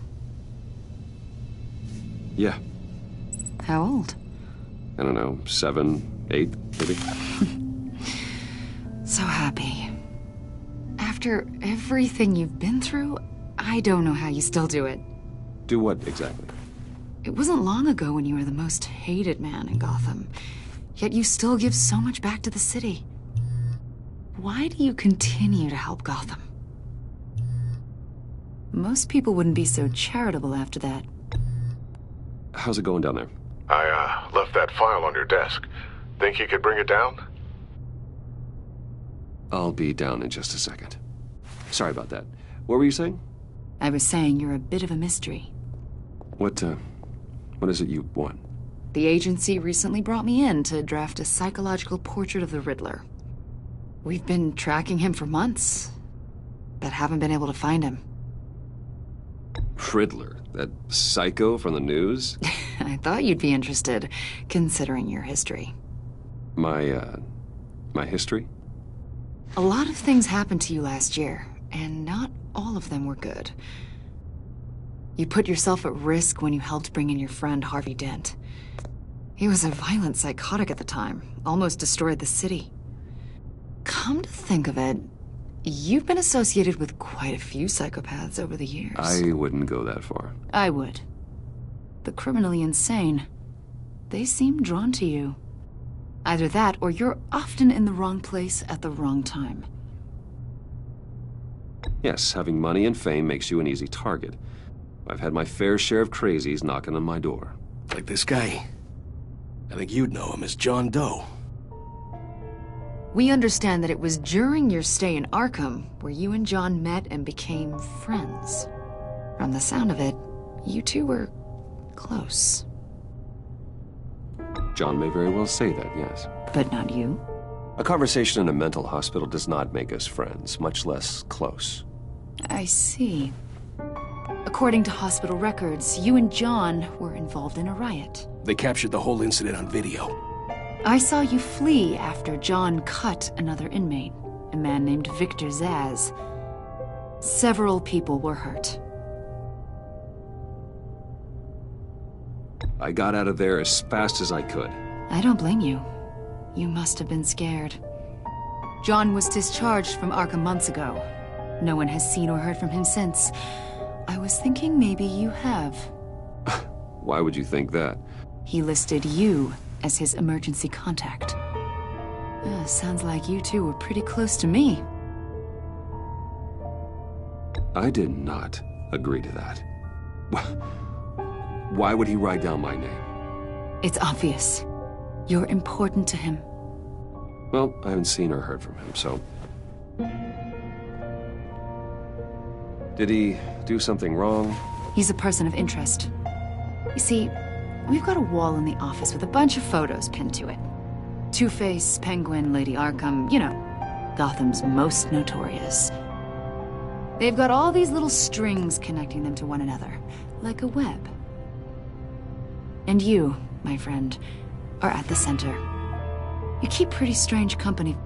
Yeah. How old? I don't know, 7, 8, maybe? So happy. After everything you've been through, I don't know how you still do it. Do what, exactly? It wasn't long ago when you were the most hated man in Gotham. Yet you still give so much back to the city. Why do you continue to help Gotham? Most people wouldn't be so charitable after that. How's it going down there? I, left that file on your desk. Think you could bring it down? I'll be down in just a second. Sorry about that. What were you saying? I was saying you're a bit of a mystery. What is it you want? The agency recently brought me in to draft a psychological portrait of the Riddler. We've been tracking him for months, but haven't been able to find him. Riddler? That psycho from the news? I thought you'd be interested, considering your history. My history? A lot of things happened to you last year, and not all of them were good. You put yourself at risk when you helped bring in your friend Harvey Dent. He was a violent psychotic at the time, almost destroyed the city. Come to think of it, you've been associated with quite a few psychopaths over the years. I wouldn't go that far. I would. The criminally insane. They seem drawn to you. Either that, or you're often in the wrong place at the wrong time. Yes, having money and fame makes you an easy target. I've had my fair share of crazies knocking on my door. Like this guy. I think you'd know him as John Doe. We understand that it was during your stay in Arkham where you and John met and became friends. From the sound of it, you two were close. John may very well say that, yes. But not you? A conversation in a mental hospital does not make us friends, much less close. I see. According to hospital records, you and John were involved in a riot. They captured the whole incident on video. I saw you flee after John cut another inmate, a man named Victor Zaz. Several people were hurt. I got out of there as fast as I could. I don't blame you. You must have been scared. John was discharged from Arkham months ago. No one has seen or heard from him since. I was thinking maybe you have. Why would you think that? He listed you as his emergency contact. Sounds like you two were pretty close to me. I did not agree to that. Why would he write down my name? It's obvious. You're important to him. Well, I haven't seen or heard from him, so... Did he do something wrong? He's a person of interest. You see, we've got a wall in the office with a bunch of photos pinned to it. Two-Face, Penguin, Lady Arkham, you know, Gotham's most notorious. They've got all these little strings connecting them to one another, like a web. And you, my friend, are at the center. You keep pretty strange company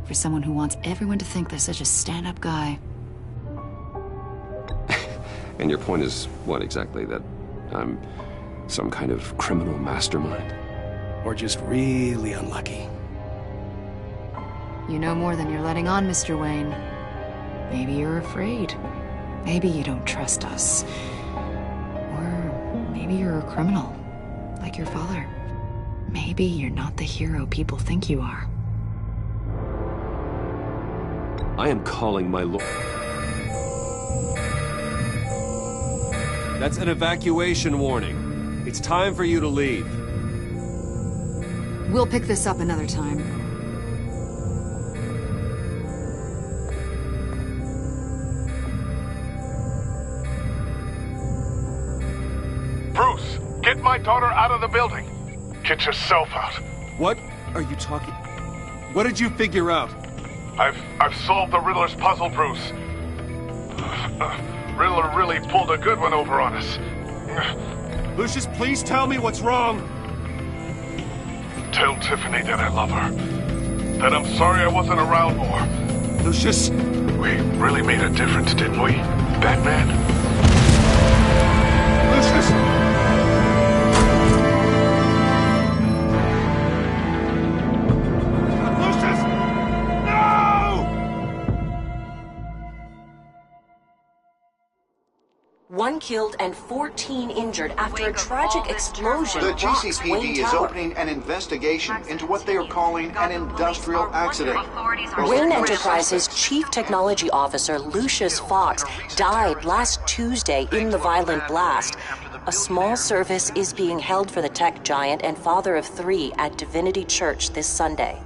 for someone who wants everyone to think they're such a stand-up guy. And your point is what exactly? That I'm some kind of criminal mastermind? Or just really unlucky. You know more than you're letting on, Mr. Wayne. Maybe you're afraid. Maybe you don't trust us. Or maybe you're a criminal, like your father. Maybe you're not the hero people think you are. I am calling my lord. That's an evacuation warning. It's time for you to leave. We'll pick this up another time. Bruce, get my daughter out of the building. Get yourself out. What are you talking? What did you figure out? I've solved the Riddler's puzzle, Bruce. Riddler really pulled a good one over on us. Lucius, please tell me what's wrong. Tell Tiffany that I love her. That I'm sorry I wasn't around more. Lucius! We really made a difference, didn't we, Batman? Lucius! One killed and 14 injured after a tragic explosion. The rocks GCPD Wayne is Tower. opening an investigation into what they are calling an industrial accident. Wayne Enterprises' Chief Technology Officer Lucius Fox died last Tuesday in the violent blast. A small service is being held for the tech giant and father of 3 at Divinity Church this Sunday.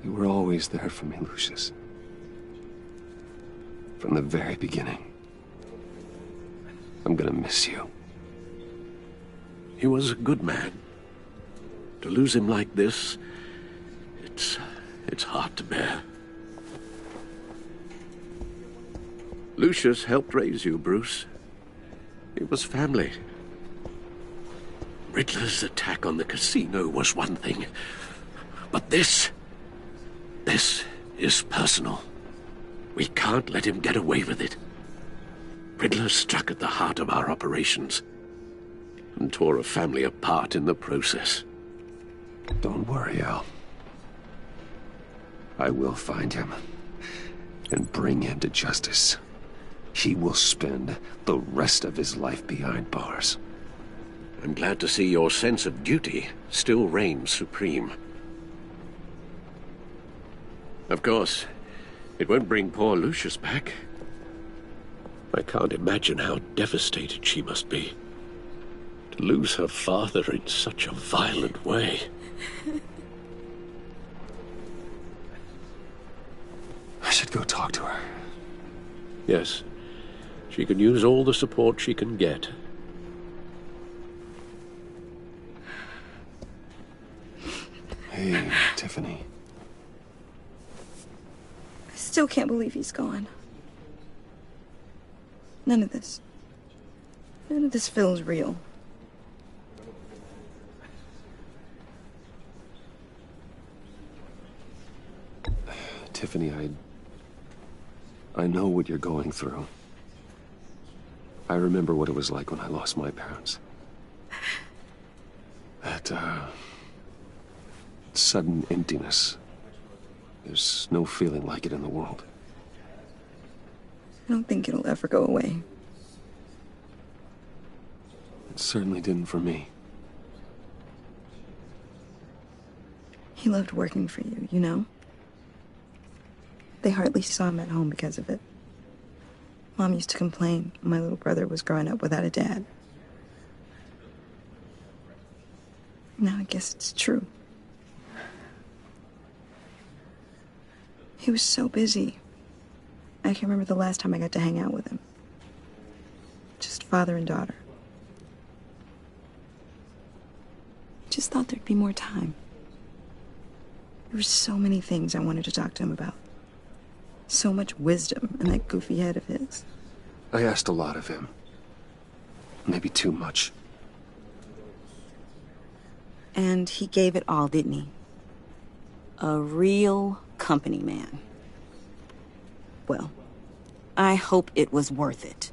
You were always there for me, Lucius. From the very beginning. I'm gonna miss you. He was a good man. To lose him like this, it's hard to bear. Lucius helped raise you, Bruce. It was family. Riddler's attack on the casino was one thing, but this is personal. We can't let him get away with it. Riddler struck at the heart of our operations and tore a family apart in the process. Don't worry, Al. I will find him and bring him to justice. He will spend the rest of his life behind bars. I'm glad to see your sense of duty still reigns supreme. Of course, it won't bring poor Lucius back. I can't imagine how devastated she must be to lose her father in such a violent way. I should go talk to her. Yes, she can use all the support she can get. Hey, Tiffany. I still can't believe he's gone. None of this feels real. Tiffany, I know what you're going through. I remember what it was like when I lost my parents. That, sudden emptiness. There's no feeling like it in the world. I don't think it'll ever go away. It certainly didn't for me. He loved working for you, you know? They hardly saw him at home because of it. Mom used to complain my little brother was growing up without a dad. Now I guess it's true. He was so busy. I can't remember the last time I got to hang out with him. Just father and daughter. Just thought there'd be more time. There were so many things I wanted to talk to him about. So much wisdom in that goofy head of his. I asked a lot of him. Maybe too much. And he gave it all, didn't he? A real company man. Well, I hope it was worth it.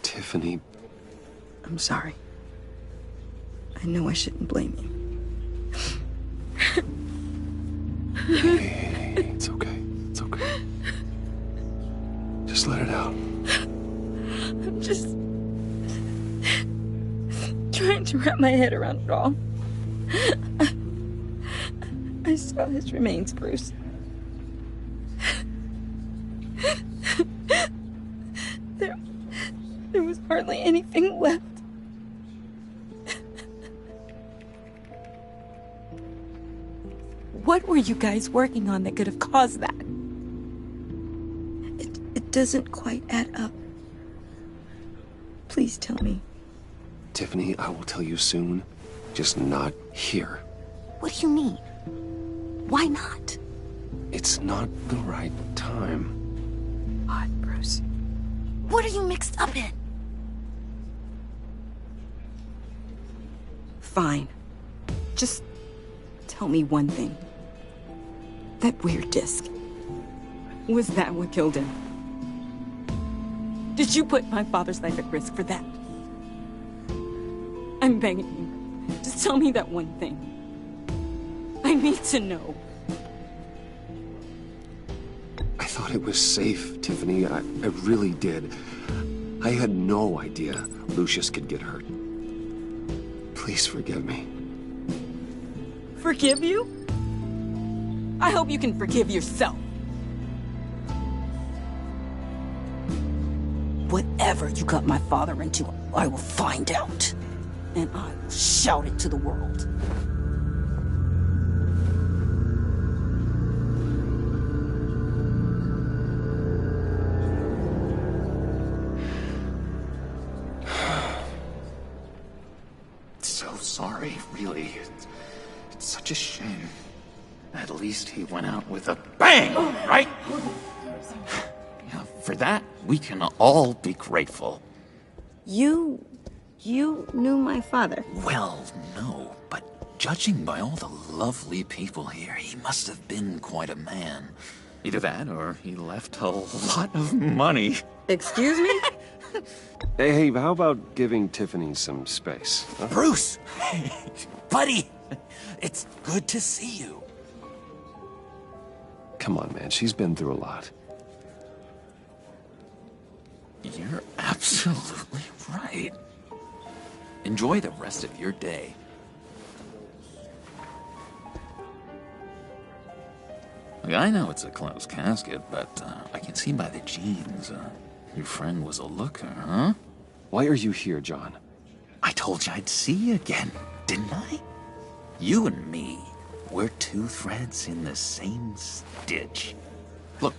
Tiffany... I'm sorry. I know I shouldn't blame you. Hey, it's okay. It's okay. Just let it out. I'm just trying to wrap my head around it all. I saw his remains, Bruce. There was hardly anything left. What were you guys working on that could have caused that? It doesn't quite add up. Please tell me. Tiffany, I will tell you soon. Just not here. What do you mean? Why not? It's not the right time. What, Bruce? What are you mixed up in? Fine. Just tell me one thing. That weird disc. Was that what killed him? Did you put my father's life at risk for that? I'm begging you. Just tell me that one thing. I need to know. I thought it was safe, Tiffany. I really did. I had no idea Lucius could get hurt. Please forgive me. Forgive you? I hope you can forgive yourself. Whatever you got my father into, I will find out. And I will shout it to the world. So sorry, really. It's such a shame. At least he went out with a bang, right? Yeah, for that, we can all be grateful. You knew my father? Well, no, but judging by all the lovely people here, he must have been quite a man. Either that, or he left a lot of money. Excuse me? Hey, how about giving Tiffany some space? Huh? Bruce! Buddy! It's good to see you. Come on, man. She's been through a lot. You're absolutely right. Enjoy the rest of your day. Look, I know it's a closed casket, but I can see by the jeans, your friend was a looker, huh? Why are you here, John? I told you I'd see you again, didn't I? You and me, we're two threads in the same stitch. Look,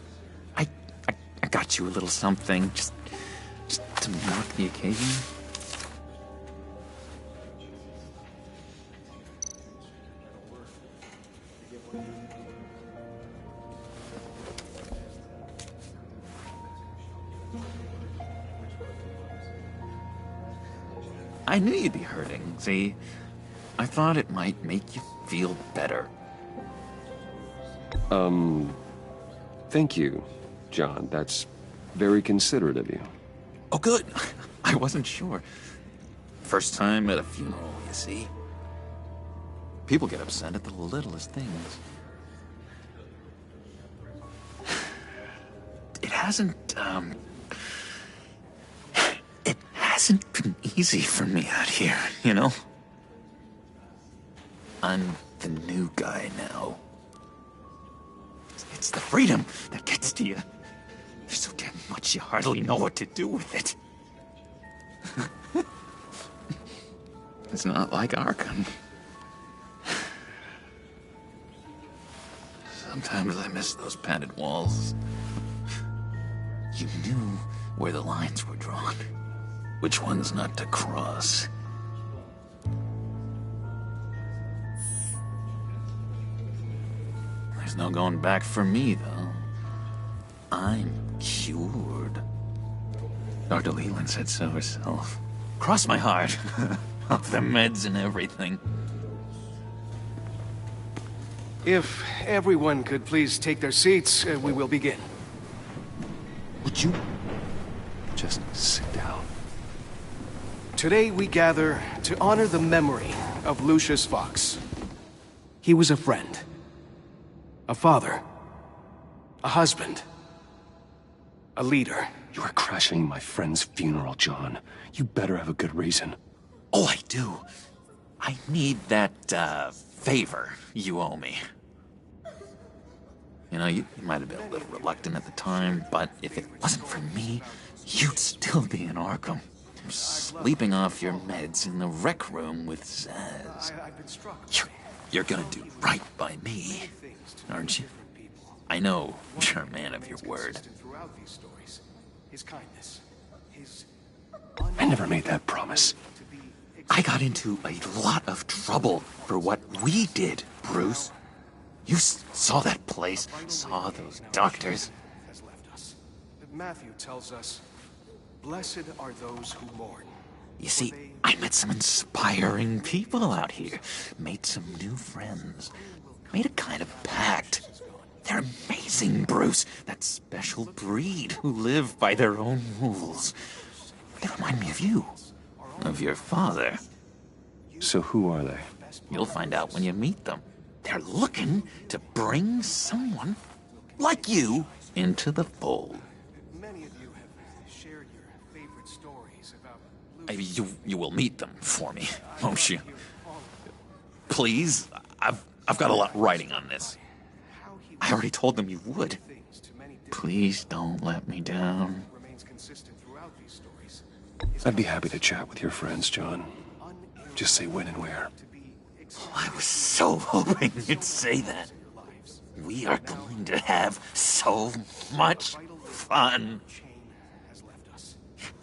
I got you a little something, just to mark the occasion. I knew you'd be hurting, see? I thought it might make you feel better. Thank you, John. That's very considerate of you. Oh, good. I wasn't sure. First time at a funeral, you see? People get upset at the littlest things. It hasn't been easy for me out here, you know? I'm the new guy now. It's the freedom that gets to you. There's so damn much you hardly know what to do with it. It's not like Arkham. Sometimes I miss those padded walls. You knew where the lines were drawn. Which ones not to cross. There's no going back for me, though. I'm cured. Dr. Leland said so herself. Cross my heart. Off the meds and everything. If everyone could please take their seats, we will begin. Would you just sit down? Today we gather to honor the memory of Lucius Fox. He was a friend, a father, a husband, a leader. You are crashing my friend's funeral, John. You better have a good reason. Oh, I do. I need that, favor you owe me. You know, you might have been a little reluctant at the time, but if it wasn't for me, you'd still be in Arkham. Sleeping off your meds in the rec room with Zaz. You're gonna do right by me, aren't you? I know you're a man of your word. I never made that promise. I got into a lot of trouble for what we did, Bruce. You saw that place, saw those doctors. Matthew tells us, blessed are those who mourn. You see, I met some inspiring people out here, made some new friends, made a kind of pact. They're amazing, Bruce, that special breed who live by their own rules. They remind me of you, of your father. So who are they? You'll find out when you meet them. They're looking to bring someone like you into the fold. Many of you have shared your favorite stories about You will meet them for me, won't you? Please, I've got a lot writing on this. I already told them you would. Please don't let me down. I'd be happy to chat with your friends, John. Just say when and where. Oh, I was so hoping you'd say that. We are going to have so much fun.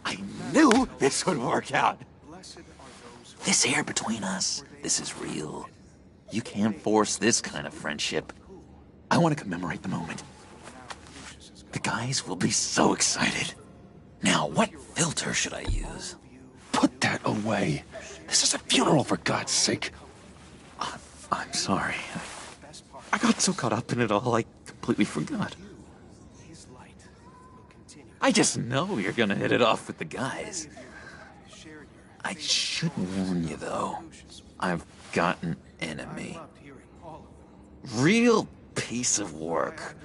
I knew this would work out. This air between us, this is real. You can't force this kind of friendship. I want to commemorate the moment. The guys will be so excited. Now, what filter should I use? Put that away. This is a funeral, for God's sake. I'm sorry. I got so caught up in it all, I completely forgot. I just know you're gonna hit it off with the guys. I should warn you, though. I've got an enemy. Real piece of work.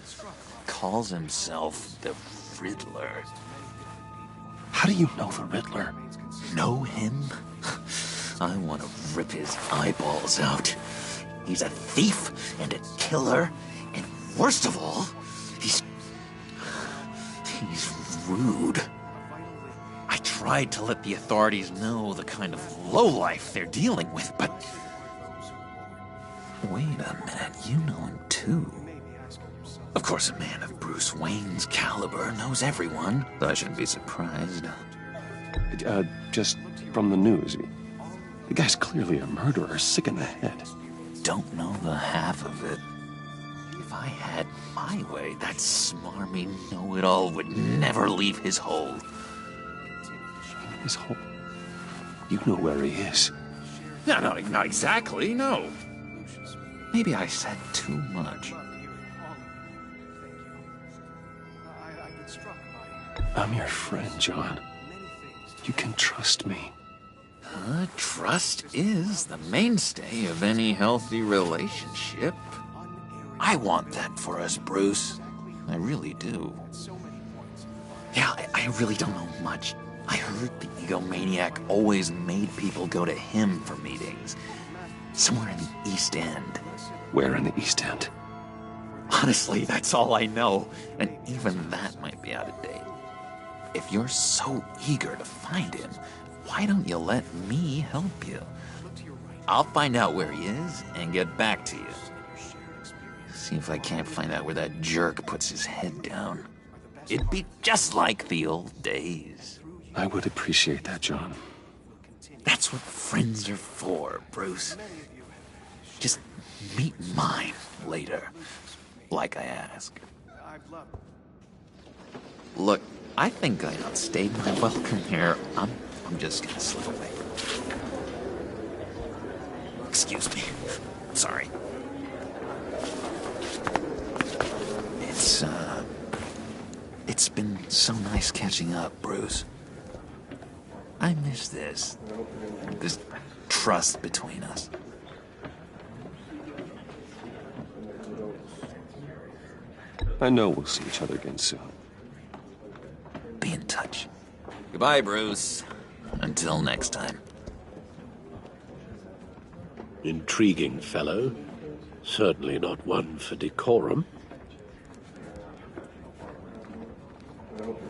Calls himself the Riddler. How do you know the Riddler? Know him? I want to rip his eyeballs out. He's a thief and a killer, and worst of all, he's rude. I tried to let the authorities know the kind of lowlife they're dealing with, but... Wait a minute, you know him too. Of course, a man of Bruce Wayne's caliber knows everyone, so I shouldn't be surprised. Just from the news. The guy's clearly a murderer, sick in the head. Don't know the half of it. If I had my way, that smarmy know-it-all would never leave his hole. His hole? You know where he is. No, not exactly, no. Maybe I said too much. I'm your friend, John. You can trust me. Trust is the mainstay of any healthy relationship. I want that for us, Bruce. I really do. Yeah, I really don't know much. I heard the egomaniac always made people go to him for meetings. Somewhere in the East End. Where in the East End? Honestly, that's all I know. And even that might be out of date. If you're so eager to find him, why don't you let me help you? I'll find out where he is and get back to you. See if I can't find out where that jerk puts his head down. It'd be just like the old days. I would appreciate that, John. That's what friends are for, Bruce. Just meet mine later, like I asked. Look, I think I outstayed my welcome here. I'm just gonna slip away. Excuse me. Sorry. Nice catching up, Bruce. I miss this. This trust between us. I know we'll see each other again soon. Be in touch. Goodbye, Bruce. Until next time. Intriguing fellow. Certainly not one for decorum.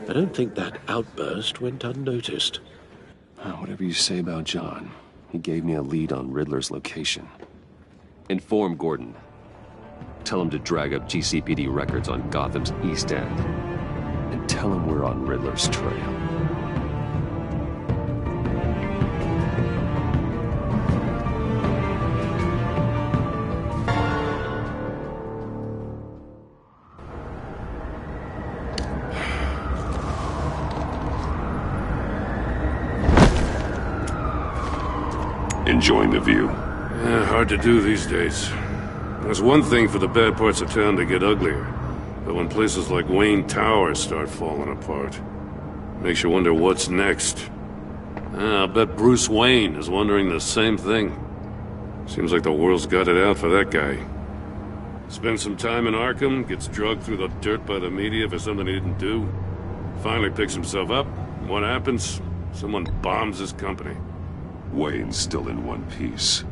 I don't think that outburst went unnoticed. Whatever you say about John, he gave me a lead on Riddler's location. Inform Gordon. Tell him to drag up GCPD records on Gotham's East End. And tell him we're on Riddler's trail. Enjoying the view? Yeah, hard to do these days. There's one thing for the bad parts of town to get uglier, but when places like Wayne Tower start falling apart, makes you wonder what's next. I'll bet Bruce Wayne is wondering the same thing. Seems like the world's got it out for that guy. Spends some time in Arkham, gets drugged through the dirt by the media for something he didn't do. Finally picks himself up. What happens? Someone bombs his company. Wayne's still in one piece.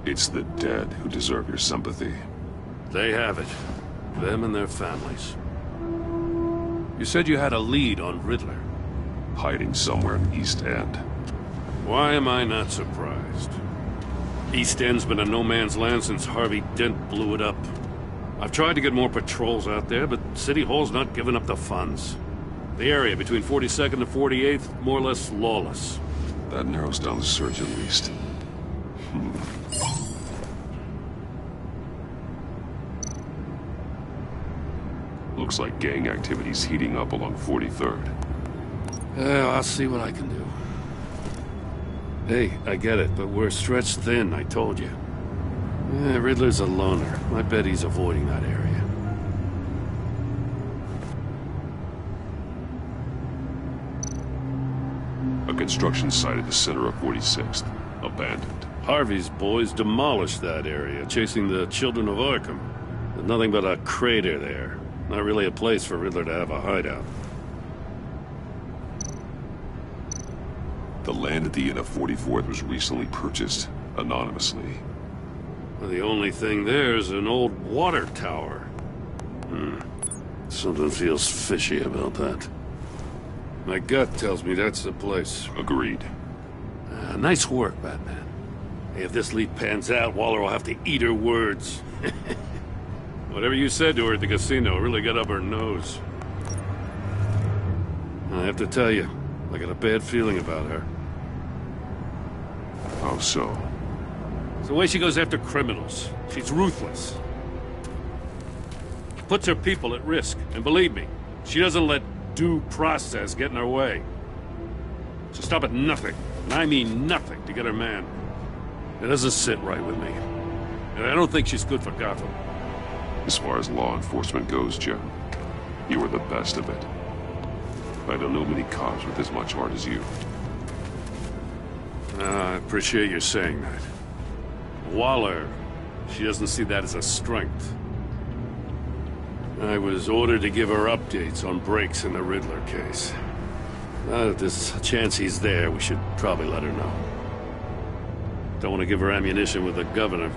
It's the dead who deserve your sympathy. They have it. Them and their families. You said you had a lead on Riddler. Hiding somewhere in East End. Why am I not surprised? East End's been a no-man's land since Harvey Dent blew it up. I've tried to get more patrols out there, but City Hall's not giving up the funds. The area between 42nd and 48th, more or less lawless. That narrows down the search at least. Looks like gang activity's heating up along 43rd. Well, I'll see what I can do. Hey, I get it, but we're stretched thin, I told you. Yeah, Riddler's a loner. I bet he's avoiding that area. A construction site at the center of 46th. Abandoned. Harvey's boys demolished that area, chasing the children of Arkham. There's nothing but a crater there. Not really a place for Riddler to have a hideout. The land at the end of 44th was recently purchased, anonymously. Well, the only thing there is an old water tower. Something feels fishy about that. My gut tells me that's the place. Agreed. Nice work, Batman. Hey, if this lead pans out, Waller will have to eat her words. Whatever you said to her at the casino really got up her nose. I have to tell you, I got a bad feeling about her. How so? It's the way she goes after criminals. She's ruthless. Puts her people at risk. And believe me, she doesn't let due process get in her way. She'll stop at nothing, and I mean nothing, to get her man. It doesn't sit right with me. And I don't think she's good for Gotham. As far as law enforcement goes, Jim, you are the best of it. I don't know many cops with as much heart as you. I appreciate you saying that. Waller, she doesn't see that as a strength. I was ordered to give her updates on breaks in the Riddler case. If there's a chance he's there, we should probably let her know. Don't want to give her ammunition with the governor.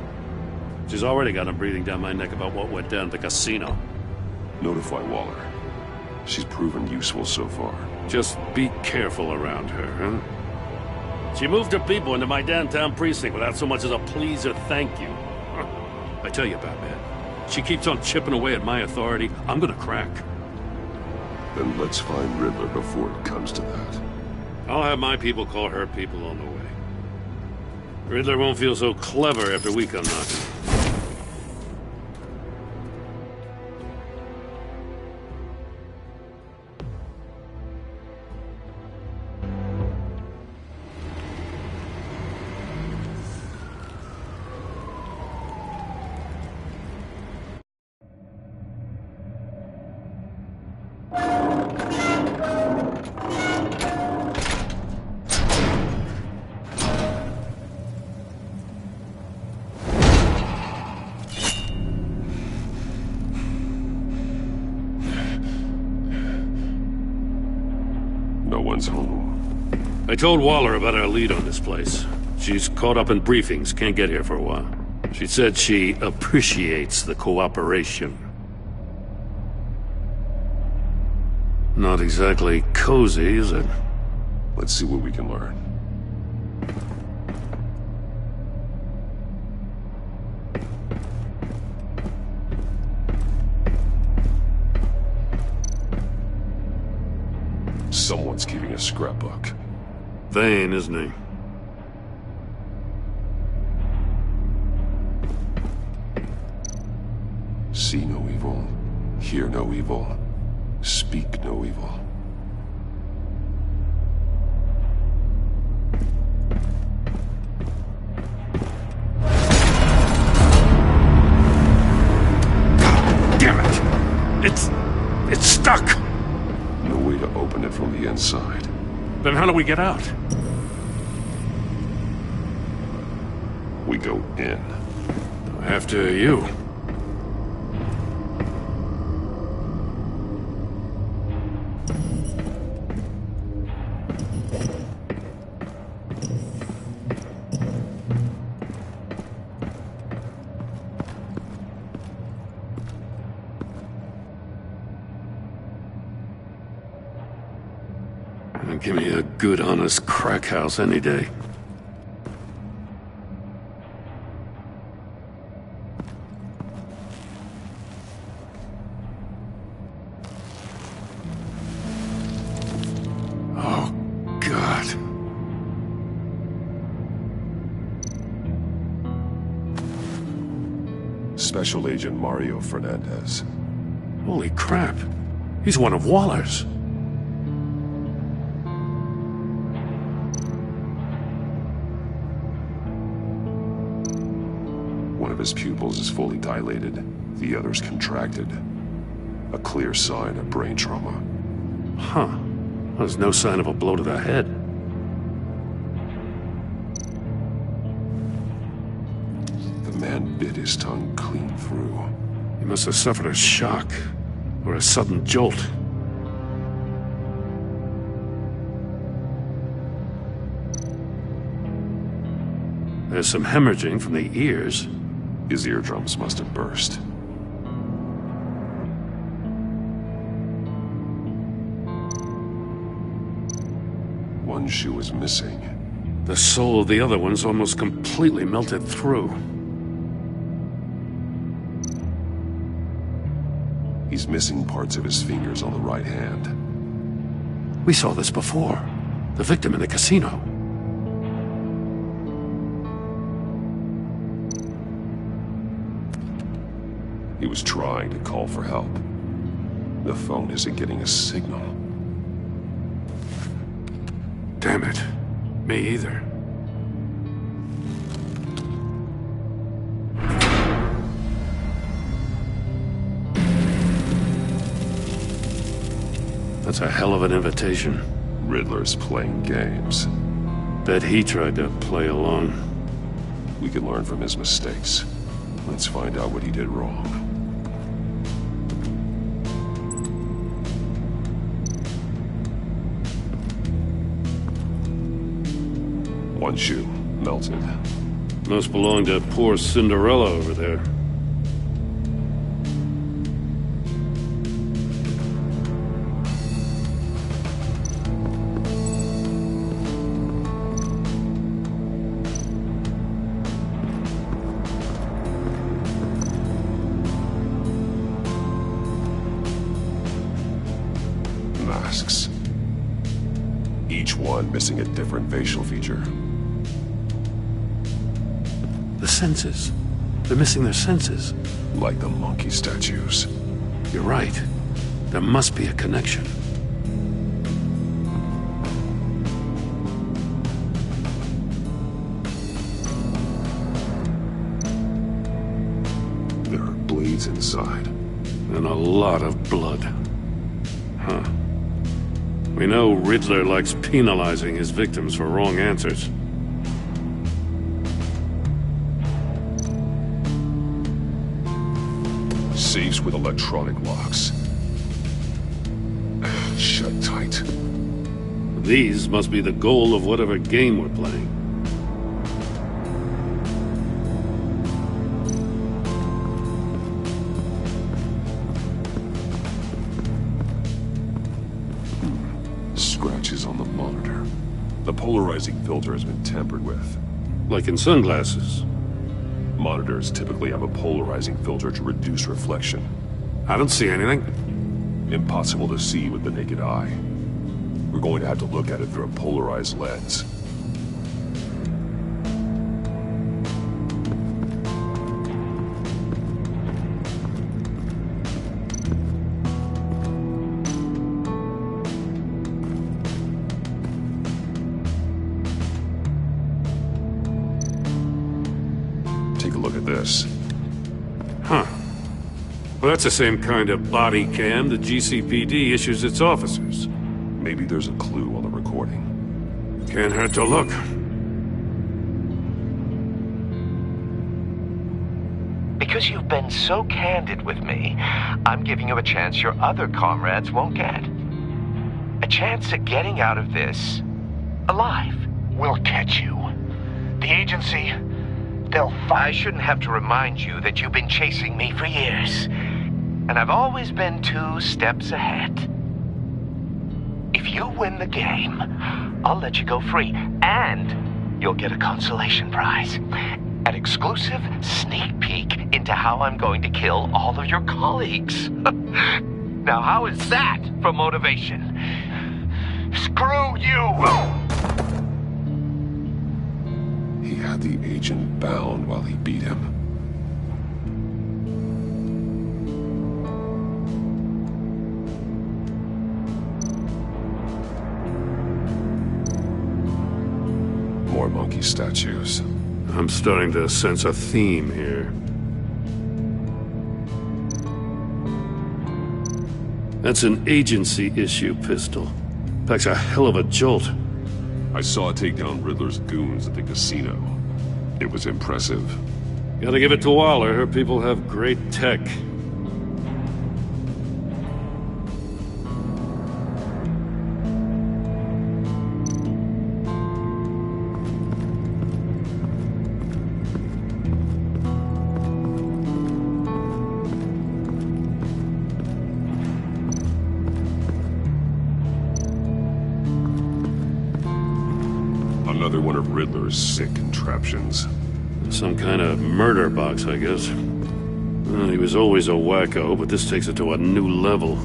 She's already got him breathing down my neck about what went down at the casino. Notify Waller. She's proven useful so far. Just be careful around her, huh? She moved her people into my downtown precinct without so much as a please or thank you. I tell you, Batman, she keeps on chipping away at my authority, I'm gonna crack. Then let's find Riddler before it comes to that. I'll have my people call her people on the way. Riddler won't feel so clever after we come knocking. everyone's home. I told Waller about our lead on this place. She's caught up in briefings, can't get here for a while. She said she appreciates the cooperation. Not exactly cozy, is it? Let's see what we can learn. Someone's keeping a scrapbook. Vain, isn't he? See no evil, hear no evil, speak no evil. Damn it! It's stuck! No way to open it from the inside. Then how do we get out? We go in. After you. Give me a good, honest crack house any day. Oh, God. Special Agent Mario Fernandez. Holy crap. He's one of Waller's. One of his pupils is fully dilated, the other's contracted. A clear sign of brain trauma. Huh. There's no sign of a blow to the head. The man bit his tongue clean through. He must have suffered a shock, or a sudden jolt. There's some hemorrhaging from the ears. His eardrums must have burst. One shoe is missing. The sole of the other one's almost completely melted through. He's missing parts of his fingers on the right hand. We saw this before. The victim in the casino. He was trying to call for help. The phone isn't getting a signal. Damn it. Me either. That's a hell of an invitation. Riddler's playing games. Bet he tried to play along. We can learn from his mistakes. Let's find out what he did wrong. One shoe, melted. Must belong to poor Cinderella over there. Masks. Each one missing a different facial feature. The senses. They're missing their senses. Like the monkey statues. You're right. There must be a connection. There are bleeds inside. And a lot of blood. Huh. We know Riddler likes penalizing his victims for wrong answers. Safes with electronic locks. Shut tight. These must be the goal of whatever game we're playing. Scratches on the monitor. The polarizing filter has been tampered with. Like in sunglasses. Monitors typically have a polarizing filter to reduce reflection. I don't see anything. Impossible to see with the naked eye. We're going to have to look at it through a polarized lens. Take a look at this. Huh. Well, that's the same kind of body cam the GCPD issues its officers. Maybe there's a clue on the recording. Can't hurt to look. Because you've been so candid with me, I'm giving you a chance your other comrades won't get. A chance at getting out of this alive. We'll catch you. The agency, I shouldn't have to remind you that you've been chasing me for years. And I've always been 2 steps ahead. If you win the game, I'll let you go free. And you'll get a consolation prize. An exclusive sneak peek into how I'm going to kill all of your colleagues. Now, how is that for motivation? Screw you! He had the agent bound while he beat him. More monkey statues. I'm starting to sense a theme here. That's an agency issue pistol. Packs a hell of a jolt. I saw it take down Riddler's goons at the casino. It was impressive. Gotta give it to Waller. Her people have great tech. Another one of Riddler's sick contraptions. Some kind of murder box, I guess. Well, he was always a wacko, but this takes it to a new level.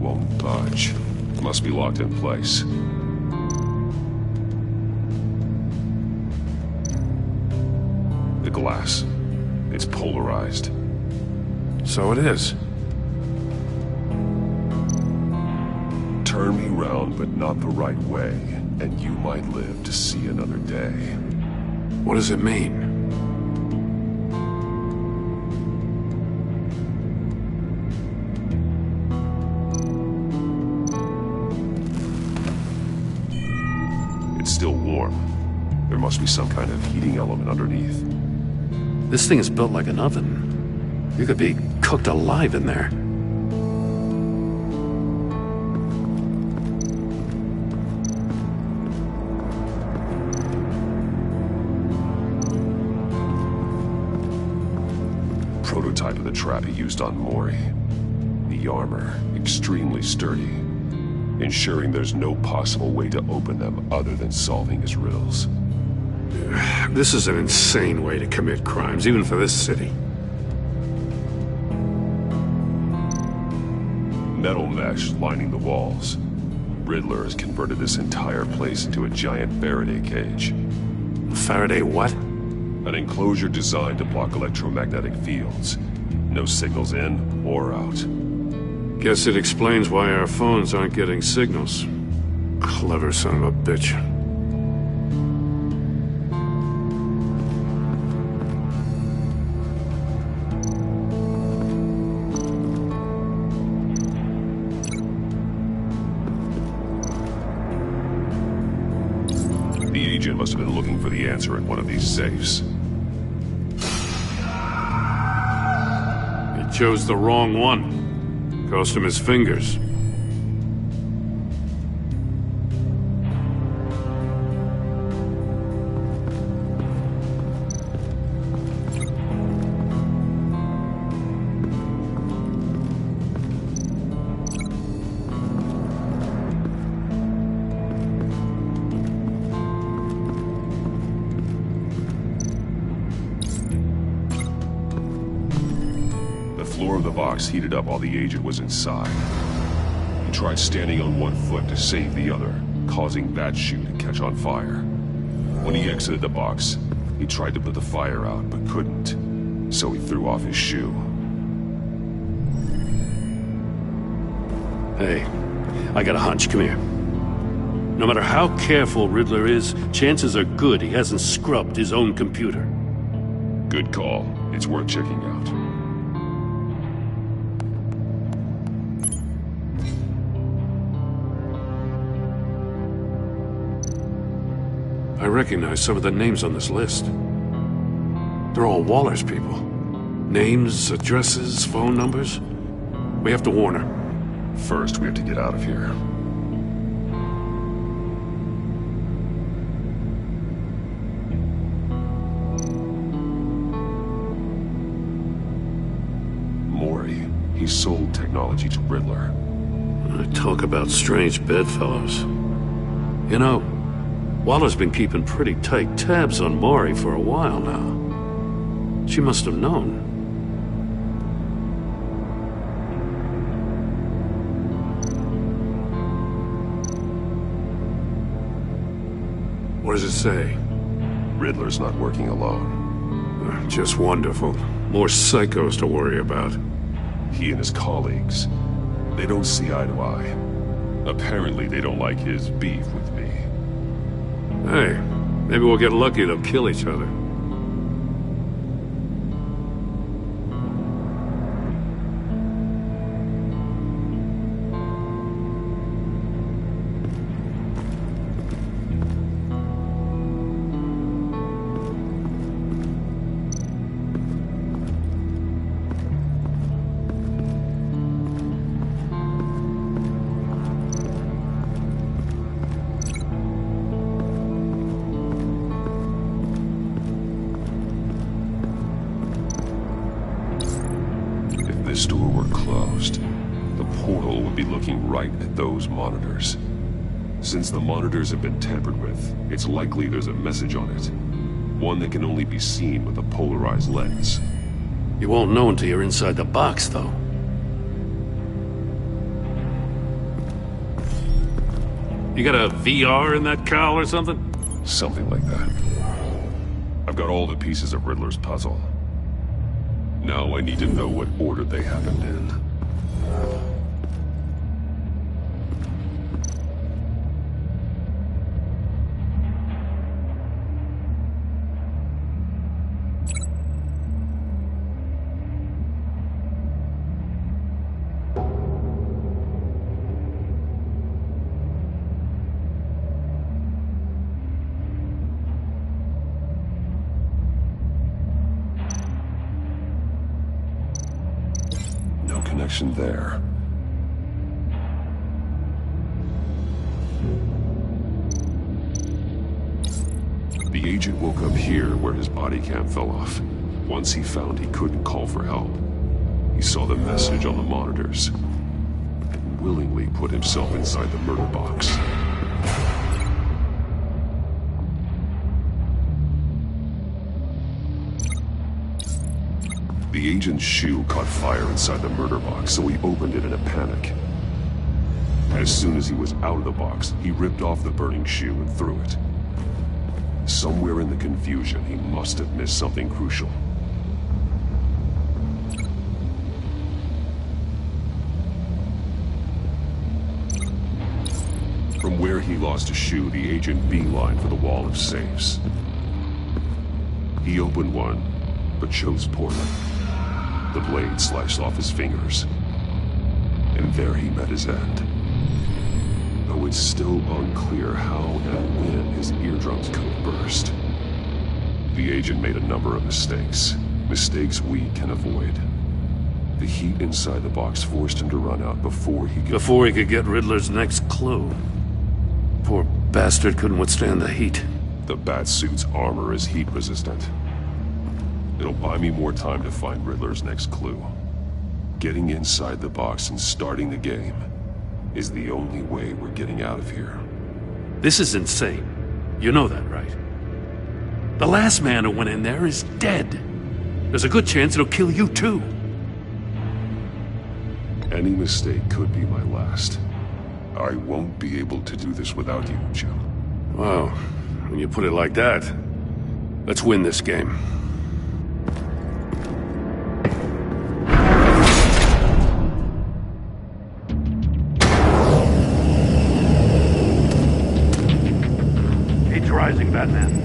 Won't budge. Must be locked in place. The glass. It's polarized. So it is. Turn me round, but not the right way, and you might live to see another day. What does it mean? It's still warm. There must be some kind of heating element underneath. This thing is built like an oven. You could be cooked alive in there. Prototype of the trap he used on Mori. The armor, extremely sturdy, ensuring there's no possible way to open them other than solving his riddles. This is an insane way to commit crimes, even for this city. Metal mesh lining the walls. Riddler has converted this entire place into a giant Faraday cage. Faraday what? An enclosure designed to block electromagnetic fields. No signals in or out. Guess it explains why our phones aren't getting signals. Clever son of a bitch. The agent must have been looking for the answer in one of these safes. chose the wrong one. Cost him his fingers. Heated up while the agent was inside. He tried standing on one foot to save the other, causing that shoe to catch on fire. When he exited the box, he tried to put the fire out, but couldn't, so he threw off his shoe. Hey, I got a hunch. Come here. No matter how careful Riddler is, chances are good he hasn't scrubbed his own computer. Good call. It's worth checking out. I recognize some of the names on this list. They're all Waller's people. Names, addresses, phone numbers. We have to warn her. First, we have to get out of here. Mori, he sold technology to Riddler. Talk about strange bedfellows. You know, Waller's been keeping pretty tight tabs on Mori for a while now. She must have known. What does it say? Riddler's not working alone. Just wonderful. More psychos to worry about. He and his colleagues, they don't see eye to eye. Apparently they don't like his beef with me. Hey, maybe we'll get lucky they'll kill each other. This door were closed, the portal would be looking right at those monitors. Since the monitors have been tampered with, it's likely there's a message on it. One that can only be seen with a polarized lens. You won't know until you're inside the box, though. You got a VR in that cowl or something? Something like that. I've got all the pieces of Riddler's puzzle. Now I need to know what order they happened in. Connection there. The agent woke up here where his body cam fell off. Once he found he couldn't call for help, he saw the message on the monitors and willingly put himself inside the murder box. The agent's shoe caught fire inside the murder box, so he opened it in a panic. As soon as he was out of the box, he ripped off the burning shoe and threw it. Somewhere in the confusion, he must have missed something crucial. From where he lost a shoe, the agent beelined for the wall of safes. He opened one, but chose poorly. The blade sliced off his fingers. And there he met his end. Though it's still unclear how and when his eardrums could have burst. The agent made a number of mistakes. Mistakes we can avoid. The heat inside the box forced him to run out before he could get Riddler's next clue. Poor bastard couldn't withstand the heat. The Batsuit's armor is heat resistant. It'll buy me more time to find Riddler's next clue. Getting inside the box and starting the game is the only way we're getting out of here. This is insane. You know that, right? The last man who went in there is dead. There's a good chance it'll kill you too. Any mistake could be my last. I won't be able to do this without you, Jim. Wow, when you put it like that, let's win this game. Heat's rising, Batman.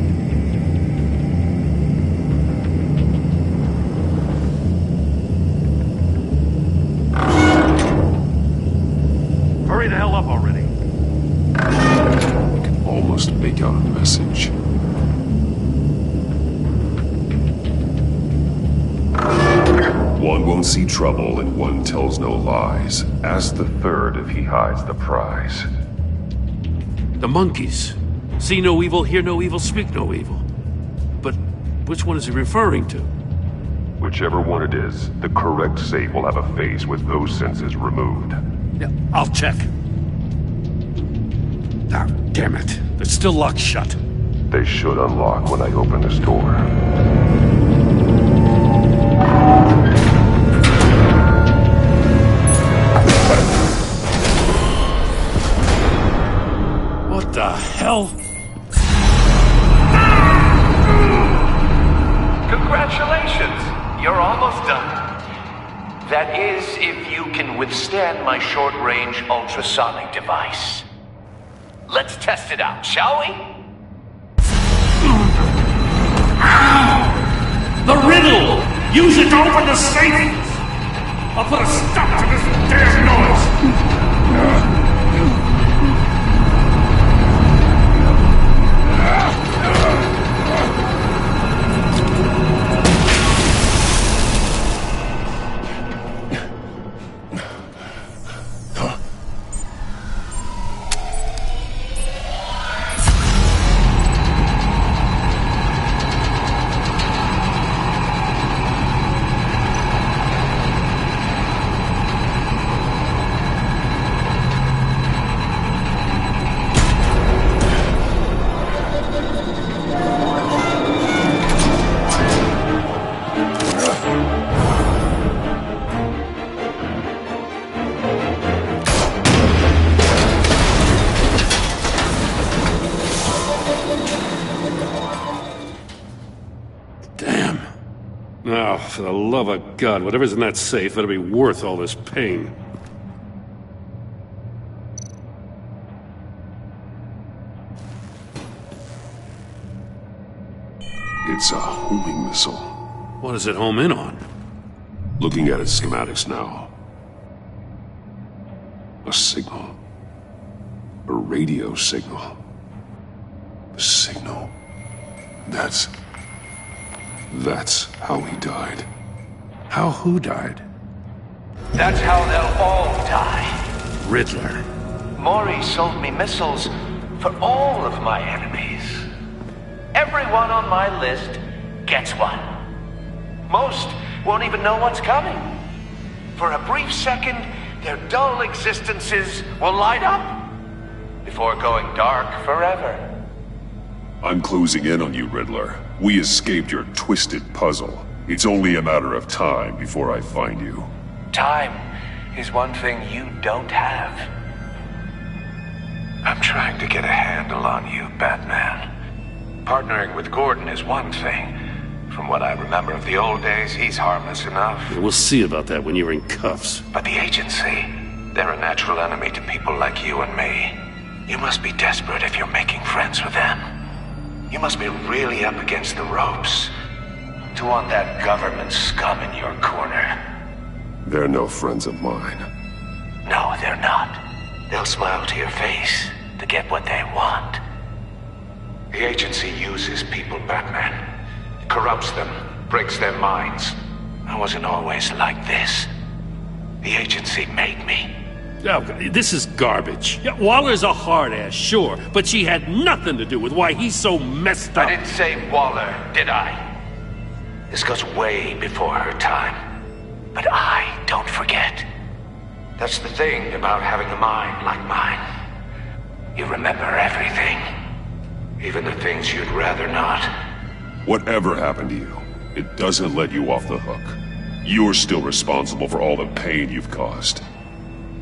Hurry the hell up already. I can almost make out a message. One won't see trouble and one tells no lies. Ask the third if he hides the prize. The monkeys. See no evil, hear no evil, speak no evil. But which one is he referring to? Whichever one it is, the correct safe will have a face with those senses removed. Yeah, I'll check. Ah, damn it. They're still locked shut. They should unlock when I open this door. What the hell? Congratulations! You're almost done. That is, if you can withstand my short-range ultrasonic device. Let's test it out, shall we? The riddle! Use it to open the safe! I'll put a stop to this damn noise! For the love of God, whatever's in that safe better be worth all this pain. It's a homing missile. What does it home in on? Looking at its schematics now. A signal. A radio signal. A signal. That's how he died. How who died? That's how they'll all die. Riddler. Maury sold me missiles for all of my enemies. Everyone on my list gets one. Most won't even know what's coming. For a brief second, their dull existences will light up before going dark forever. I'm closing in on you, Riddler. We escaped your twisted puzzle. It's only a matter of time before I find you. Time is one thing you don't have. I'm trying to get a handle on you, Batman. Partnering with Gordon is one thing. From what I remember of the old days, he's harmless enough. Yeah, we'll see about that when you're in cuffs. But the agency, they're a natural enemy to people like you and me. You must be desperate if you're making friends with them. You must be really up against the ropes to want that government scum in your corner. They're no friends of mine. No, they're not. They'll smile to your face to get what they want. The agency uses people, Batman. Corrupts them, breaks their minds. I wasn't always like this. The agency made me. Oh, this is garbage. Yeah, Waller's a hard-ass, sure, but she had nothing to do with why he's so messed up. I didn't say Waller, did I? This goes way before her time. But I don't forget. That's the thing about having a mind like mine. You remember everything. Even the things you'd rather not. Whatever happened to you, it doesn't let you off the hook. You're still responsible for all the pain you've caused.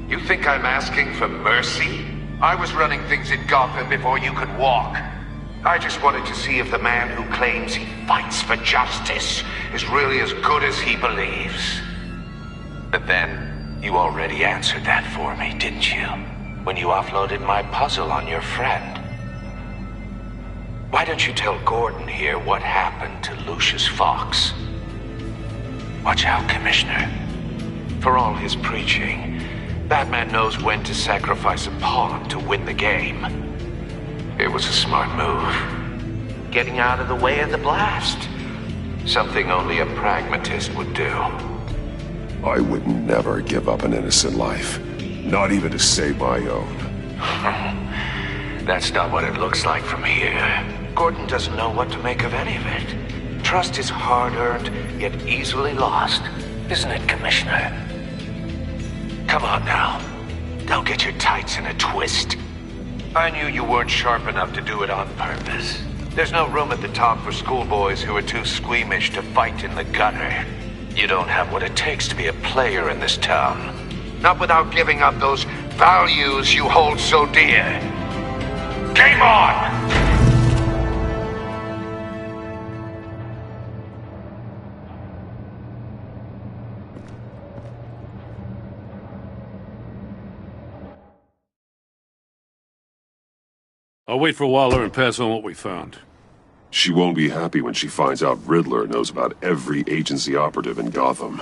You think I'm asking for mercy? I was running things in Gotham before you could walk. I just wanted to see if the man who claims he fights for justice is really as good as he believes. But then, you already answered that for me, didn't you? When you offloaded my puzzle on your friend. Why don't you tell Gordon here what happened to Lucius Fox? Watch out, Commissioner. For all his preaching, Batman knows when to sacrifice a pawn to win the game. It was a smart move. Getting out of the way of the blast. Something only a pragmatist would do. I would never give up an innocent life. Not even to save my own. That's not what it looks like from here. Gordon doesn't know what to make of any of it. Trust is hard-earned, yet easily lost. Isn't it, Commissioner? Come on now. Don't get your tights in a twist. I knew you weren't sharp enough to do it on purpose. There's no room at the top for schoolboys who are too squeamish to fight in the gutter. You don't have what it takes to be a player in this town. Not without giving up those values you hold so dear. Game on! I'll wait for Waller and pass on what we found. She won't be happy when she finds out Riddler knows about every agency operative in Gotham.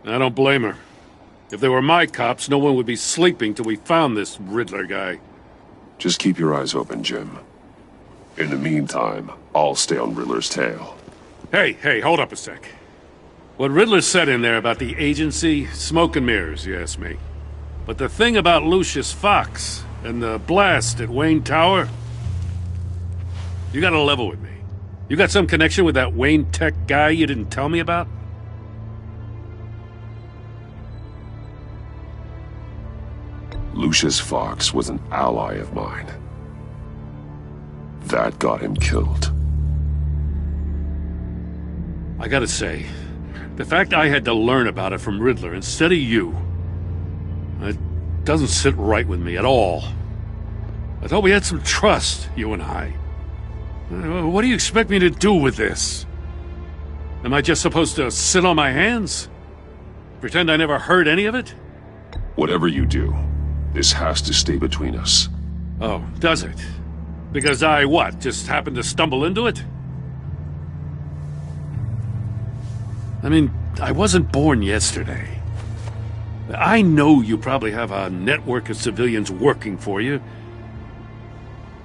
I don't blame her. If they were my cops, no one would be sleeping till we found this Riddler guy. Just keep your eyes open, Jim. In the meantime, I'll stay on Riddler's tail. Hey, hold up a sec. What Riddler said in there about the agency, smoke and mirrors, you ask me. But the thing about Lucius Fox and the blast at Wayne Tower, you gotta level with me. You got some connection with that Wayne Tech guy you didn't tell me about? Lucius Fox was an ally of mine. That got him killed. I gotta say, the fact I had to learn about it from Riddler instead of you, it doesn't sit right with me at all. I thought we had some trust, you and I. What do you expect me to do with this? Am I just supposed to sit on my hands? Pretend I never heard any of it? Whatever you do, this has to stay between us. Oh, does it? Because I, what, just happened to stumble into it? I mean, I wasn't born yesterday. I know you probably have a network of civilians working for you.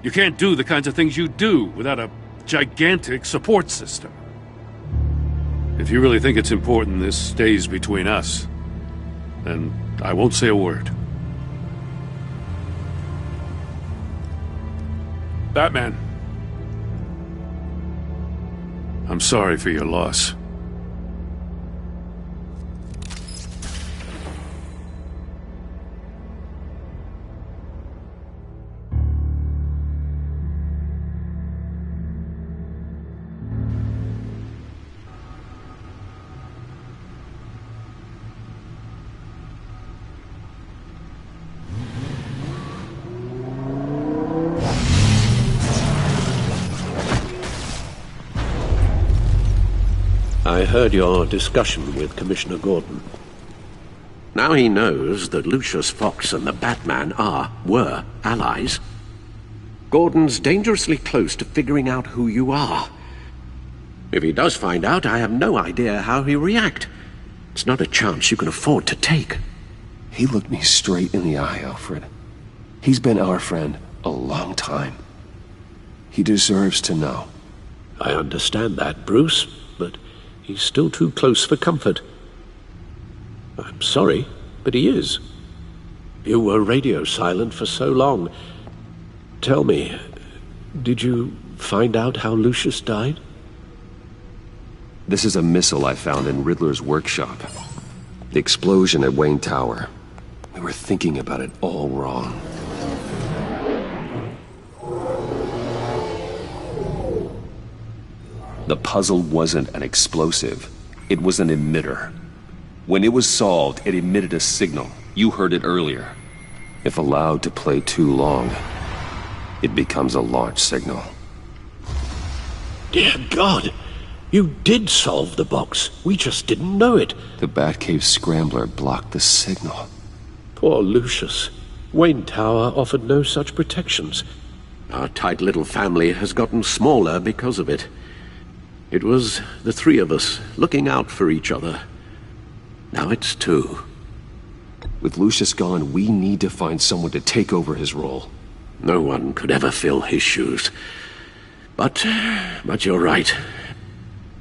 You can't do the kinds of things you do without a gigantic support system. If you really think it's important this stays between us, then I won't say a word. Batman. I'm sorry for your loss. I heard your discussion with Commissioner Gordon. Now he knows that Lucius Fox and the Batman were allies. Gordon's dangerously close to figuring out who you are. If he does find out, I have no idea how he'll react. It's not a chance you can afford to take. He looked me straight in the eye, Alfred. He's been our friend a long time. He deserves to know. I understand that, Bruce, but he's still too close for comfort. I'm sorry, But he is. You were radio silent for so long. Tell me, did you find out how Lucius died? This is a missile I found in Riddler's workshop. The explosion at Wayne Tower. We were thinking about it all wrong. The puzzle wasn't an explosive. It was an emitter. When it was solved, it emitted a signal. You heard it earlier. If allowed to play too long, it becomes a launch signal. Dear God! You did solve the box. We just didn't know it. The Batcave scrambler blocked the signal. Poor Lucius. Wayne Tower offered no such protections. Our tight little family has gotten smaller because of it. It was the three of us looking out for each other. Now it's two. With Lucius gone, we need to find someone to take over his role. No one could ever fill his shoes. But you're right.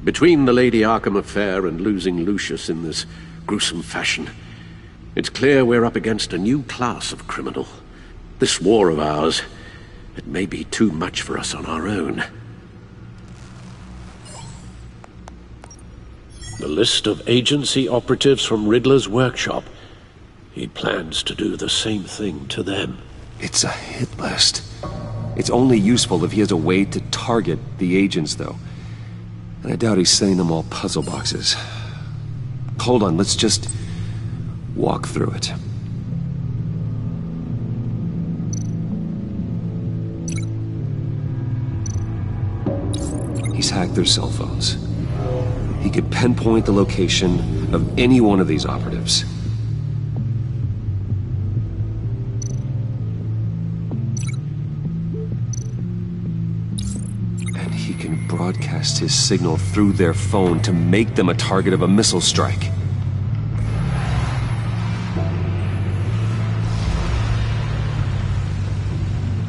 Between the Lady Arkham affair and losing Lucius in this gruesome fashion, it's clear we're up against a new class of criminal. This war of ours, it may be too much for us on our own. The list of agency operatives from Riddler's workshop. He plans to do the same thing to them. It's a hit list. It's only useful if he has a way to target the agents, though. And I doubt he's sending them all puzzle boxes. Hold on, let's just walk through it. He's hacked their cell phones. He could pinpoint the location of any one of these operatives. And he can broadcast his signal through their phone to make them a target of a missile strike.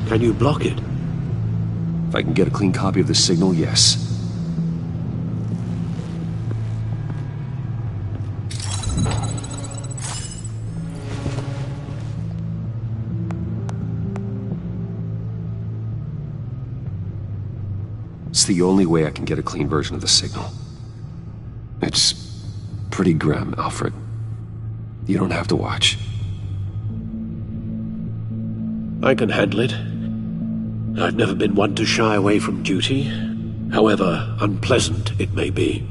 Can you block it? If I can get a clean copy of the signal, yes. It's the only way I can get a clean version of the signal. It's pretty grim, Alfred. You don't have to watch. I can handle it. I've never been one to shy away from duty, however unpleasant it may be.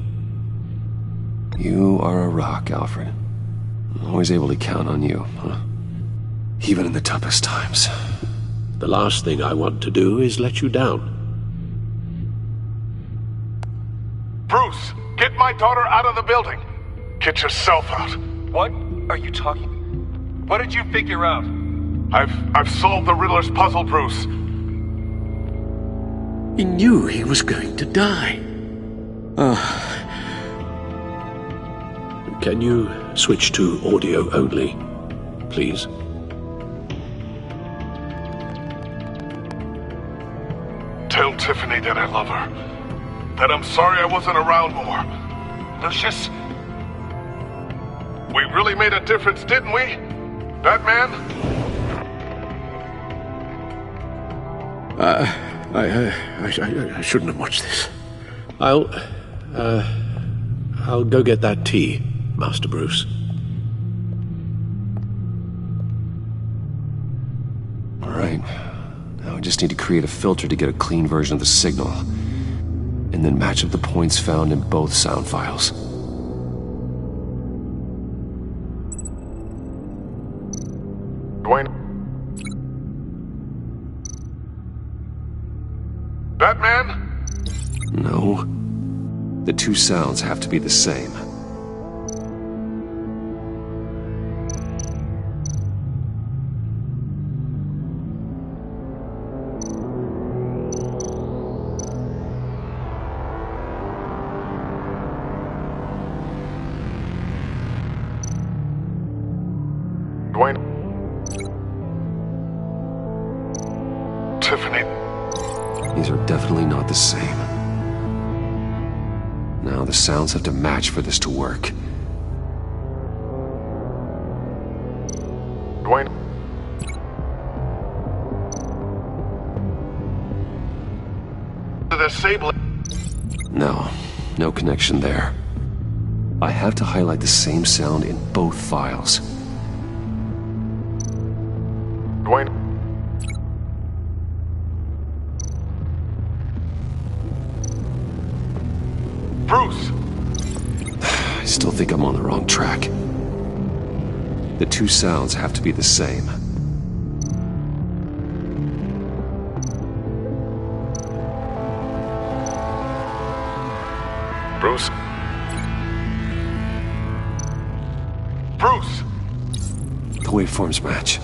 You are a rock, Alfred. I'm always able to count on you, huh? Even in the toughest times. The last thing I want to do is let you down. Bruce, get my daughter out of the building. Get yourself out. What are you talking? What did you figure out? I've solved the Riddler's puzzle, Bruce. He knew he was going to die. Can you switch to audio only, please? Tell Tiffany that I love her. That I'm sorry I wasn't around more. Lucius? We really made a difference, didn't we? Batman? I shouldn't have watched this. I'll go get that tea, Master Bruce. All right. Now I just need to create a filter to get a clean version of the signal. And then match up the points found in both sound files. Dwayne? Batman? No. The two sounds have to be the same. Dwayne? Tiffany? These are definitely not the same. Now the sounds have to match for this to work. Dwayne? The Sable... No connection there. I have to highlight the same sound in both files. Dwayne? Bruce! I still think I'm on the wrong track. The two sounds have to be the same. Bruce? Bruce! The waveforms match.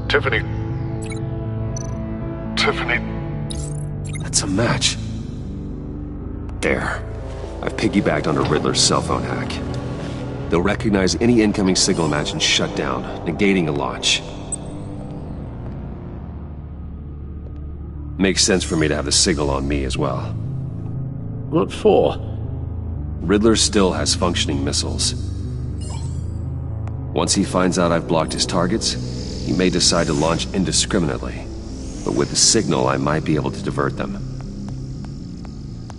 Tiffany. That's a match. There. I've piggybacked on a Riddler's cell phone hack. They'll recognize any incoming signal match and shut down, negating a launch. Makes sense for me to have the signal on me as well. What for? Riddler still has functioning missiles. Once he finds out I've blocked his targets, he may decide to launch indiscriminately. But with the signal, I might be able to divert them.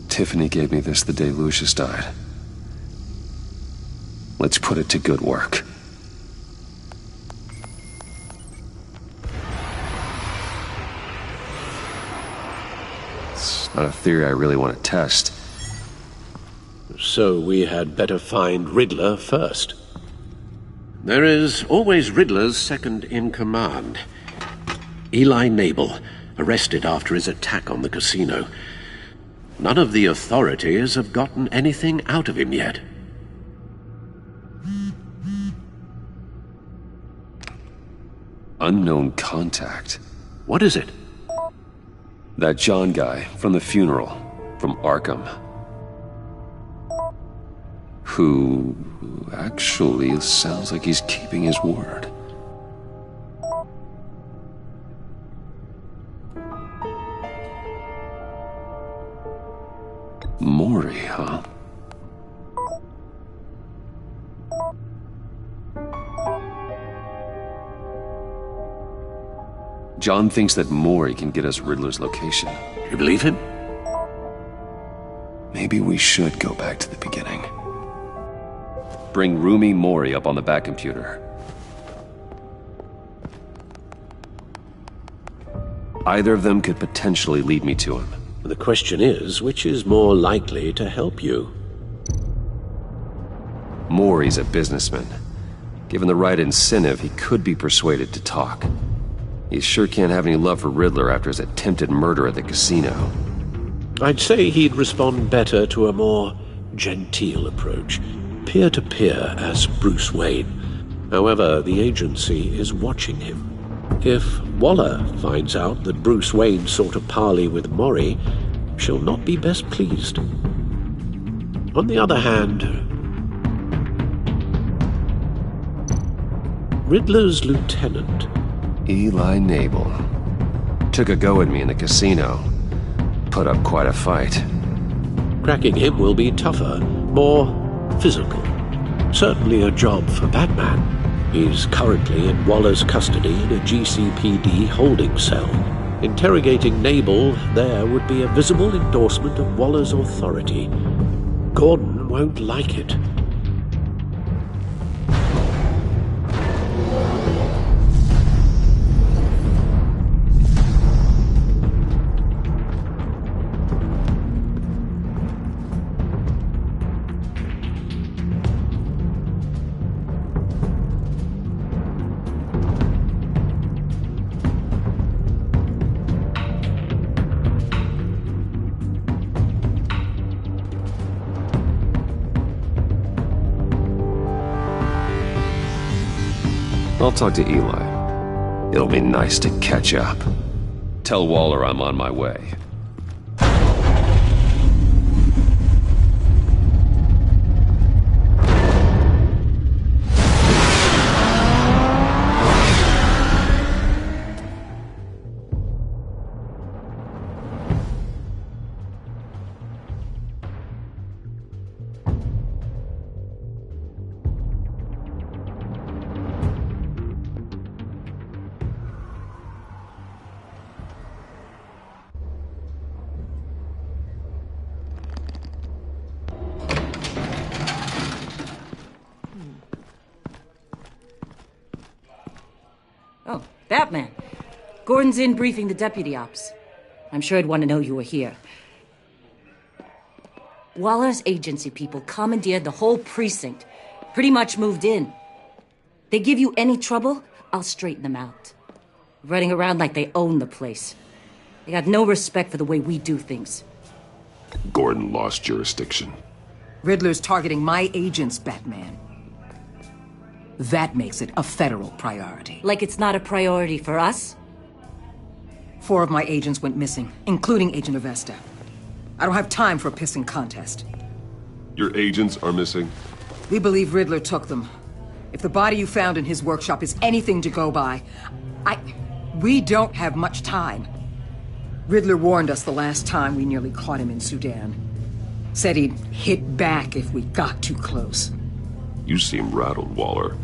Tiffany gave me this the day Lucius died. Let's put it to good work. It's not a theory I really want to test. So we had better find Riddler first. There is always Riddler's second-in-command. Eli Nabel, arrested after his attack on the casino. None of the authorities have gotten anything out of him yet. Unknown contact. What is it? That John guy from the funeral, from Arkham. Who actually sounds like he's keeping his word. Maury, huh? John thinks that Maury can get us Riddler's location. You believe him? Maybe we should go back to the beginning. Bring Roomy Maury up on the back computer. Either of them could potentially lead me to him. The question is, which is more likely to help you? Maury's a businessman. Given the right incentive, he could be persuaded to talk. He sure can't have any love for Riddler after his attempted murder at the casino. I'd say he'd respond better to a more genteel approach. Peer-to-peer as Bruce Wayne. However, the agency is watching him. If Waller finds out that Bruce Wayne sought a parley with Maury, she'll not be best pleased. On the other hand, Riddler's lieutenant, Eli Nabel, took a go at me in the casino. Put up quite a fight. Cracking him will be tougher, more physical. Certainly a job for Batman. He's currently in Waller's custody in a GCPD holding cell. Interrogating Nabel there would be a visible endorsement of Waller's authority. Gordon won't like it. I'll talk to Eli. It'll be nice to catch up. Tell Waller I'm on my way. Batman. Gordon's in briefing the deputy ops. I'm sure he'd want to know you were here. Waller's agency people commandeered the whole precinct. Pretty much moved in. They give you any trouble, I'll straighten them out. Running around like they own the place. They got no respect for the way we do things. Gordon lost jurisdiction. Riddler's targeting my agents, Batman. That makes it a federal priority. Like it's not a priority for us? 4 of my agents went missing, including Agent Avesta. I don't have time for a pissing contest. Your agents are missing? We believe Riddler took them. If the body you found in his workshop is anything to go by, we don't have much time. Riddler warned us the last time we nearly caught him in Sudan. Said he'd hit back if we got too close. You seem rattled, Waller.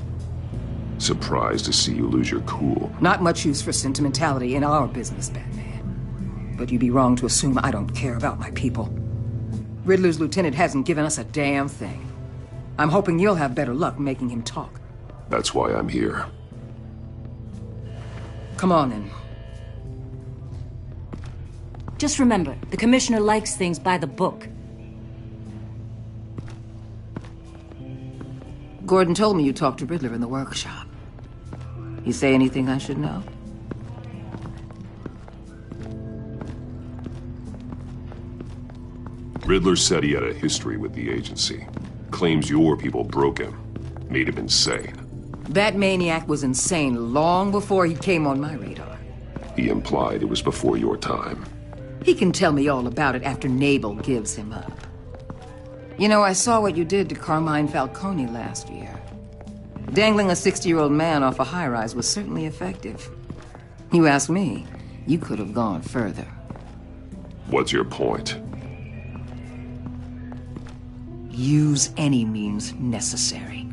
Surprised to see you lose your cool. Not much use for sentimentality in our business, Batman. But you'd be wrong to assume I don't care about my people. Riddler's lieutenant hasn't given us a damn thing. I'm hoping you'll have better luck making him talk. That's why I'm here. Come on, then. Just remember, the commissioner likes things by the book. Gordon told me you talked to Riddler in the workshop. You say anything I should know? Riddler said he had a history with the agency. Claims your people broke him. Made him insane. That maniac was insane long before he came on my radar. He implied it was before your time. He can tell me all about it after Nabel gives him up. You know, I saw what you did to Carmine Falcone last year. Dangling a 60-year-old man off a high-rise was certainly effective. You ask me, you could have gone further. What's your point? Use any means necessary.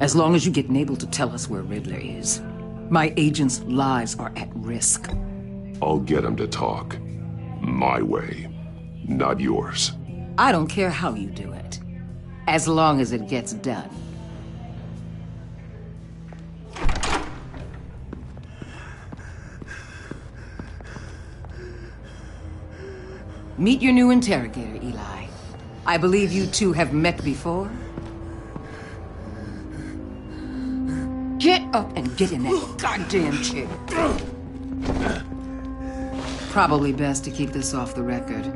As long as you get Nabel to tell us where Riddler is. My agents' lives are at risk. I'll get him to talk. My way, not yours. I don't care how you do it, as long as it gets done. Meet your new interrogator, Eli. I believe you two have met before. Get up and get in that goddamn chair. Probably best to keep this off the record.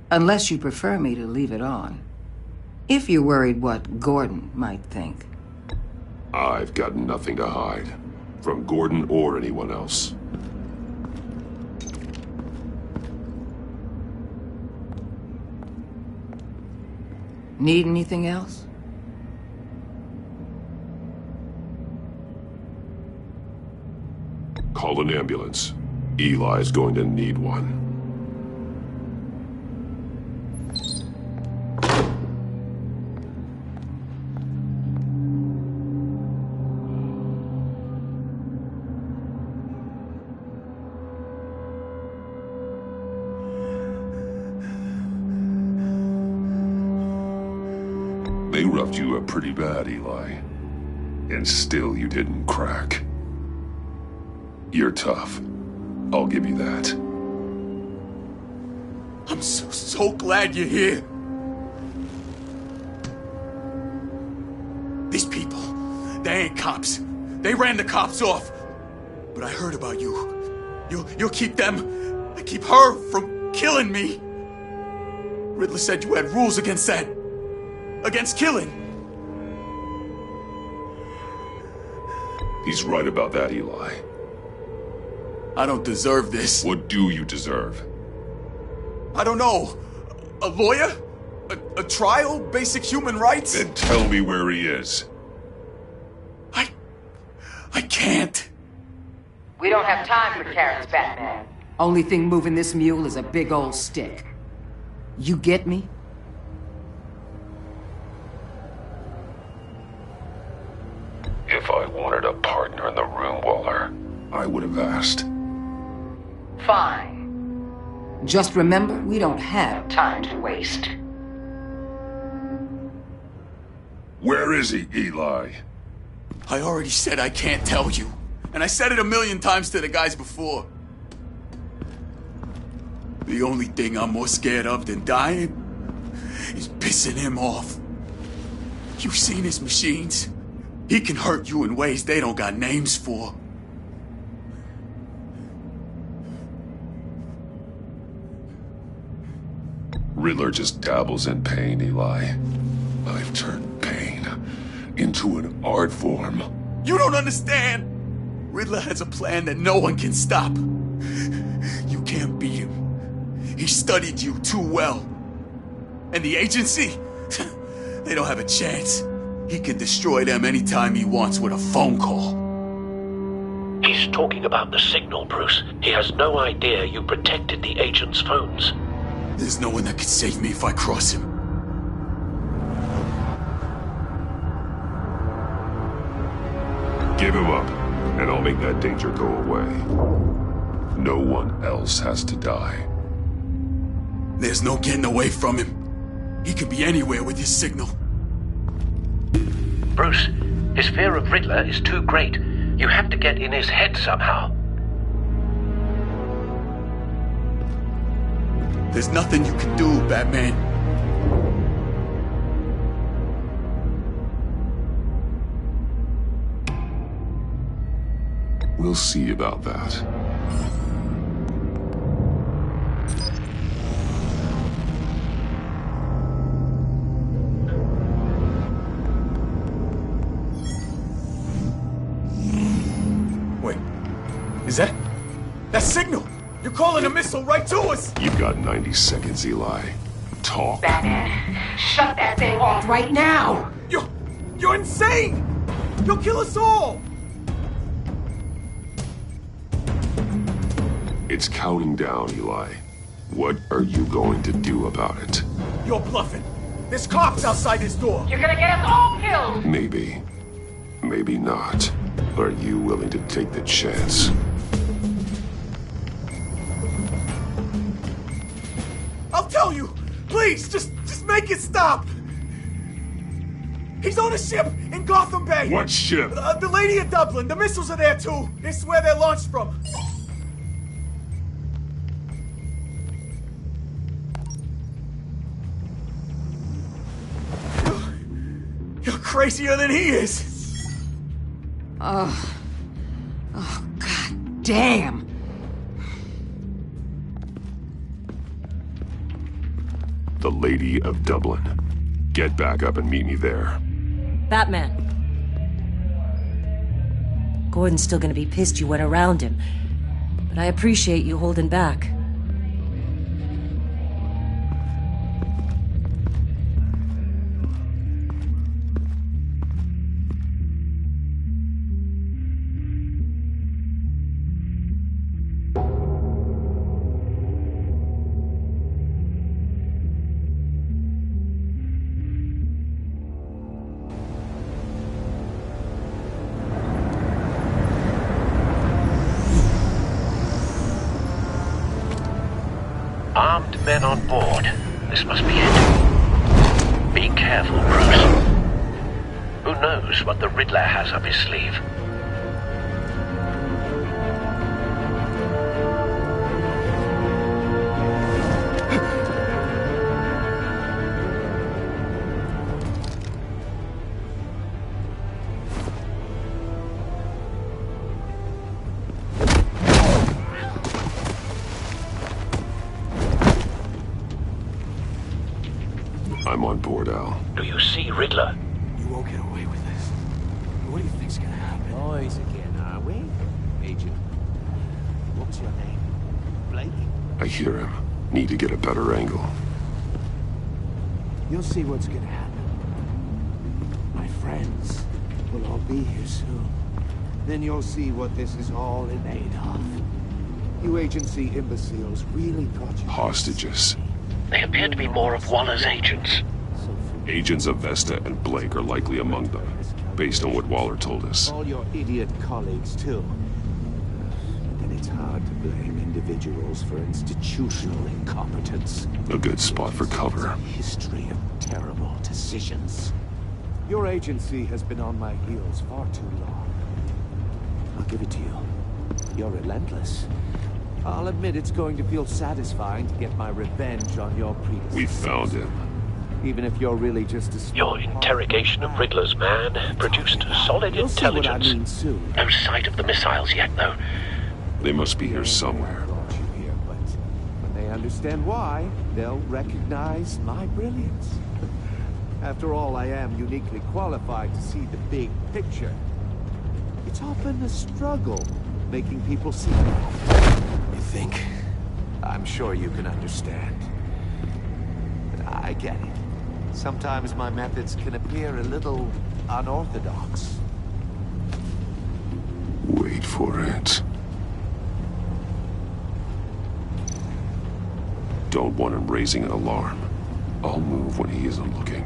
Unless you prefer me to leave it on. If you're worried what Gordon might think. I've got nothing to hide. From Gordon or anyone else. Need anything else? Call an ambulance. Eli's going to need one. They roughed you up pretty bad, Eli. And still you didn't crack. You're tough. I'll give you that. I'm so glad you're here. These people, they ain't cops. They ran the cops off. But I heard about you. You'll keep them, keep her from killing me. Riddler said you had rules against that. Against killing. He's right about that, Eli. I don't deserve this. What do you deserve? I don't know. A lawyer? A trial? Basic human rights? Then tell me where he is. I can't. We don't have time for carrots, Batman. Only thing moving this mule is a big old stick. You get me? If I wanted a partner in the room, Waller, I would have asked. Fine. Just remember, we don't have time to waste. Where is he, Eli? I already said I can't tell you. And I said it 1,000,000 times to the guys before. The only thing I'm more scared of than dying is pissing him off. You've seen his machines. He can hurt you in ways they don't got names for. Riddler just dabbles in pain, Eli. I've turned pain into an art form. You don't understand! Riddler has a plan that no one can stop. You can't beat him. He studied you too well. And the agency? They don't have a chance. He can destroy them anytime he wants with a phone call. He's talking about the signal, Bruce. He has no idea you protected the agent's phones. There's no one that can save me if I cross him. Give him up, and I'll make that danger go away. No one else has to die. There's no getting away from him. He could be anywhere with his signal. Bruce, his fear of Riddler is too great. You have to get in his head somehow. There's nothing you can do, Batman. We'll see about that. Wait, is that signal? You're calling a missile right to us! You've got 90 seconds, Eli. Talk. Batman, shut that thing off right now! You're insane! You'll kill us all! It's counting down, Eli. What are you going to do about it? You're bluffing. There's cops outside this door. You're gonna get us all killed! Maybe. Maybe not. Are you willing to take the chance? I'll tell you! Please, just make it stop! He's on a ship in Gotham Bay! What ship? The Lady of Dublin. The missiles are there too. This is where they're launched from. You're crazier than he is! Oh, god damn! The Lady of Dublin. Get back up and meet me there. Batman. Gordon's still gonna be pissed you went around him, but I appreciate you holding back. Armed men on board. This must be it. Be careful, Bruce. Who knows what the Riddler has up his sleeve? I'm on board, Al. Do you see Riddler? You won't get away with this. What do you think's gonna happen? Boys again, are we? Agent. What's your name? Blake? I hear him. Need to get a better angle. You'll see what's gonna happen. My friends will all be here soon. Then you'll see what this is all in aid of. You agency imbeciles really thought you... Hostages. They appear to be more of Waller's agents. Agents of Vesta and Blake are likely among them, based on what Waller told us. All your idiot colleagues, too. Then it's hard to blame individuals for institutional incompetence. A good spot for cover. History of terrible decisions. Your agency has been on my heels far too long. I'll give it to you. You're relentless. I'll admit it's going to feel satisfying to get my revenge on your predecessor. We found him. Even if you're really just a... Your interrogation of Riddler's man produced solid You'll see what I intelligence. mean soon. No sight of the missiles yet, though. They must be here somewhere. When they understand why, they'll recognize my brilliance. After all, I am uniquely qualified to see the big picture. It's often a struggle making people see that. You think? I'm sure you can understand. I get it. Sometimes my methods can appear a little unorthodox. Wait for it. Don't want him raising an alarm. I'll move when he isn't looking.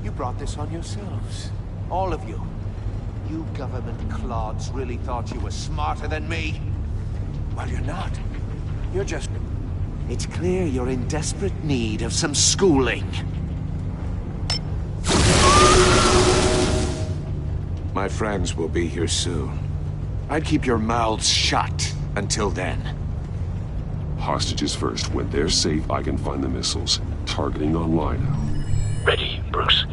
You brought this on yourselves. All of you. You government clods really thought you were smarter than me? Well, you're not. You're just... It's clear you're in desperate need of some schooling. My friends will be here soon. I'd keep your mouths shut until then. Hostages first. When they're safe, I can find the missiles. Targeting online now. Ready, Bruce.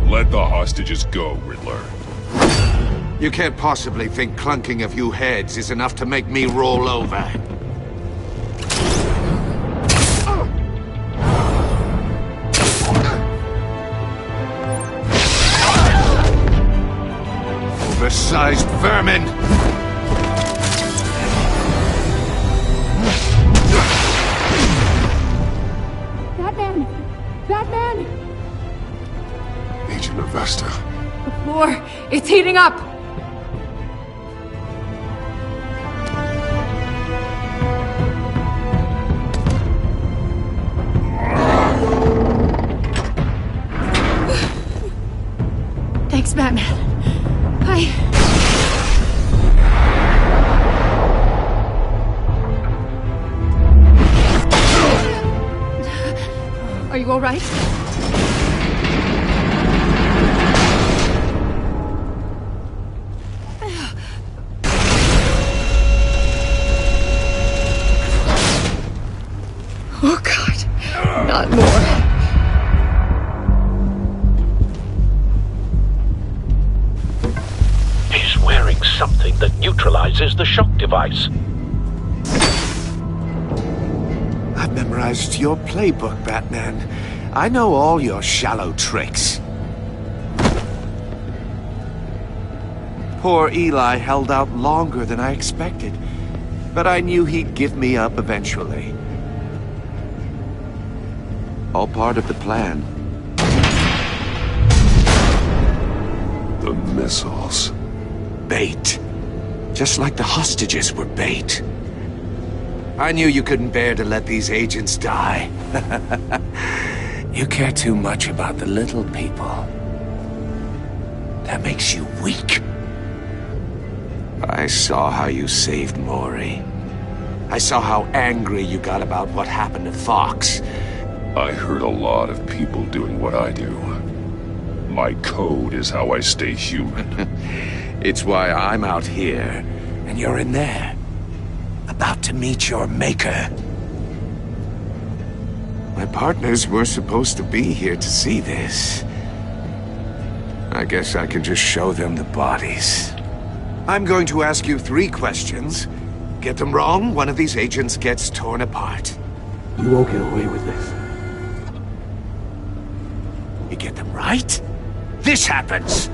Let the hostages go, Riddler. You can't possibly think clunking a few heads is enough to make me roll over. Oversized vermin! Batman! Batman! Agent Avesta. The floor, it's heating up! Thanks, Batman. Are you all right? Oh, God. Not more. He's wearing something that neutralizes the shock device. I've memorized your playbook, Batman. I know all your shallow tricks. Poor Eli held out longer than I expected, but I knew he'd give me up eventually. All part of the plan. The missiles. Bait. Just like the hostages were bait. I knew you couldn't bear to let these agents die. You care too much about the little people. That makes you weak. I saw how you saved Maury. I saw how angry you got about what happened to Fox. I heard a lot of people doing what I do. My code is how I stay human. It's why I'm out here, and you're in there. About to meet your maker. My partners were supposed to be here to see this. I guess I can just show them the bodies. I'm going to ask you 3 questions. Get them wrong, one of these agents gets torn apart. You won't get away with this. You get them right, this happens!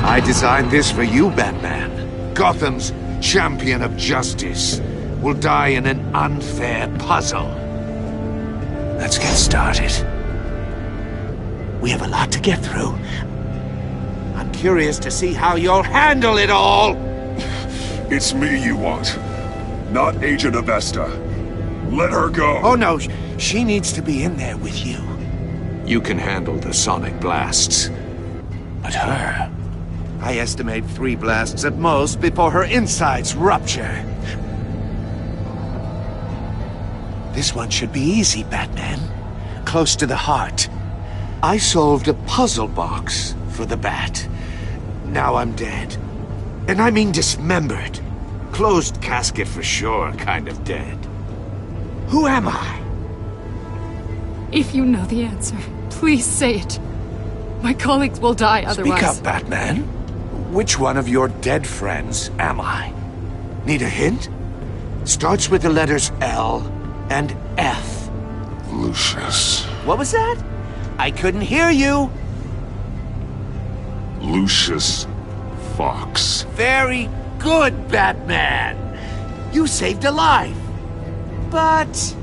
I designed this for you, Batman. Gotham's champion of justice will die in an unfair puzzle. Let's get started. We have a lot to get through. I'm curious to see how you'll handle it all. It's me you want, not Agent Avesta. Let her go. Oh no, she needs to be in there with you. You can handle the sonic blasts. But her... I estimate 3 blasts at most before her insides rupture. This one should be easy, Batman. Close to the heart. I solved a puzzle box for the Bat. Now I'm dead. And I mean dismembered. Closed casket for sure, kind of dead. Who am I? If you know the answer, please say it. My colleagues will die otherwise. Speak up, Batman. Which one of your dead friends am I? Need a hint? Starts with the letters L and F. Lucius. What was that? I couldn't hear you. Lucius Fox. Very good, Batman. You saved a life. But...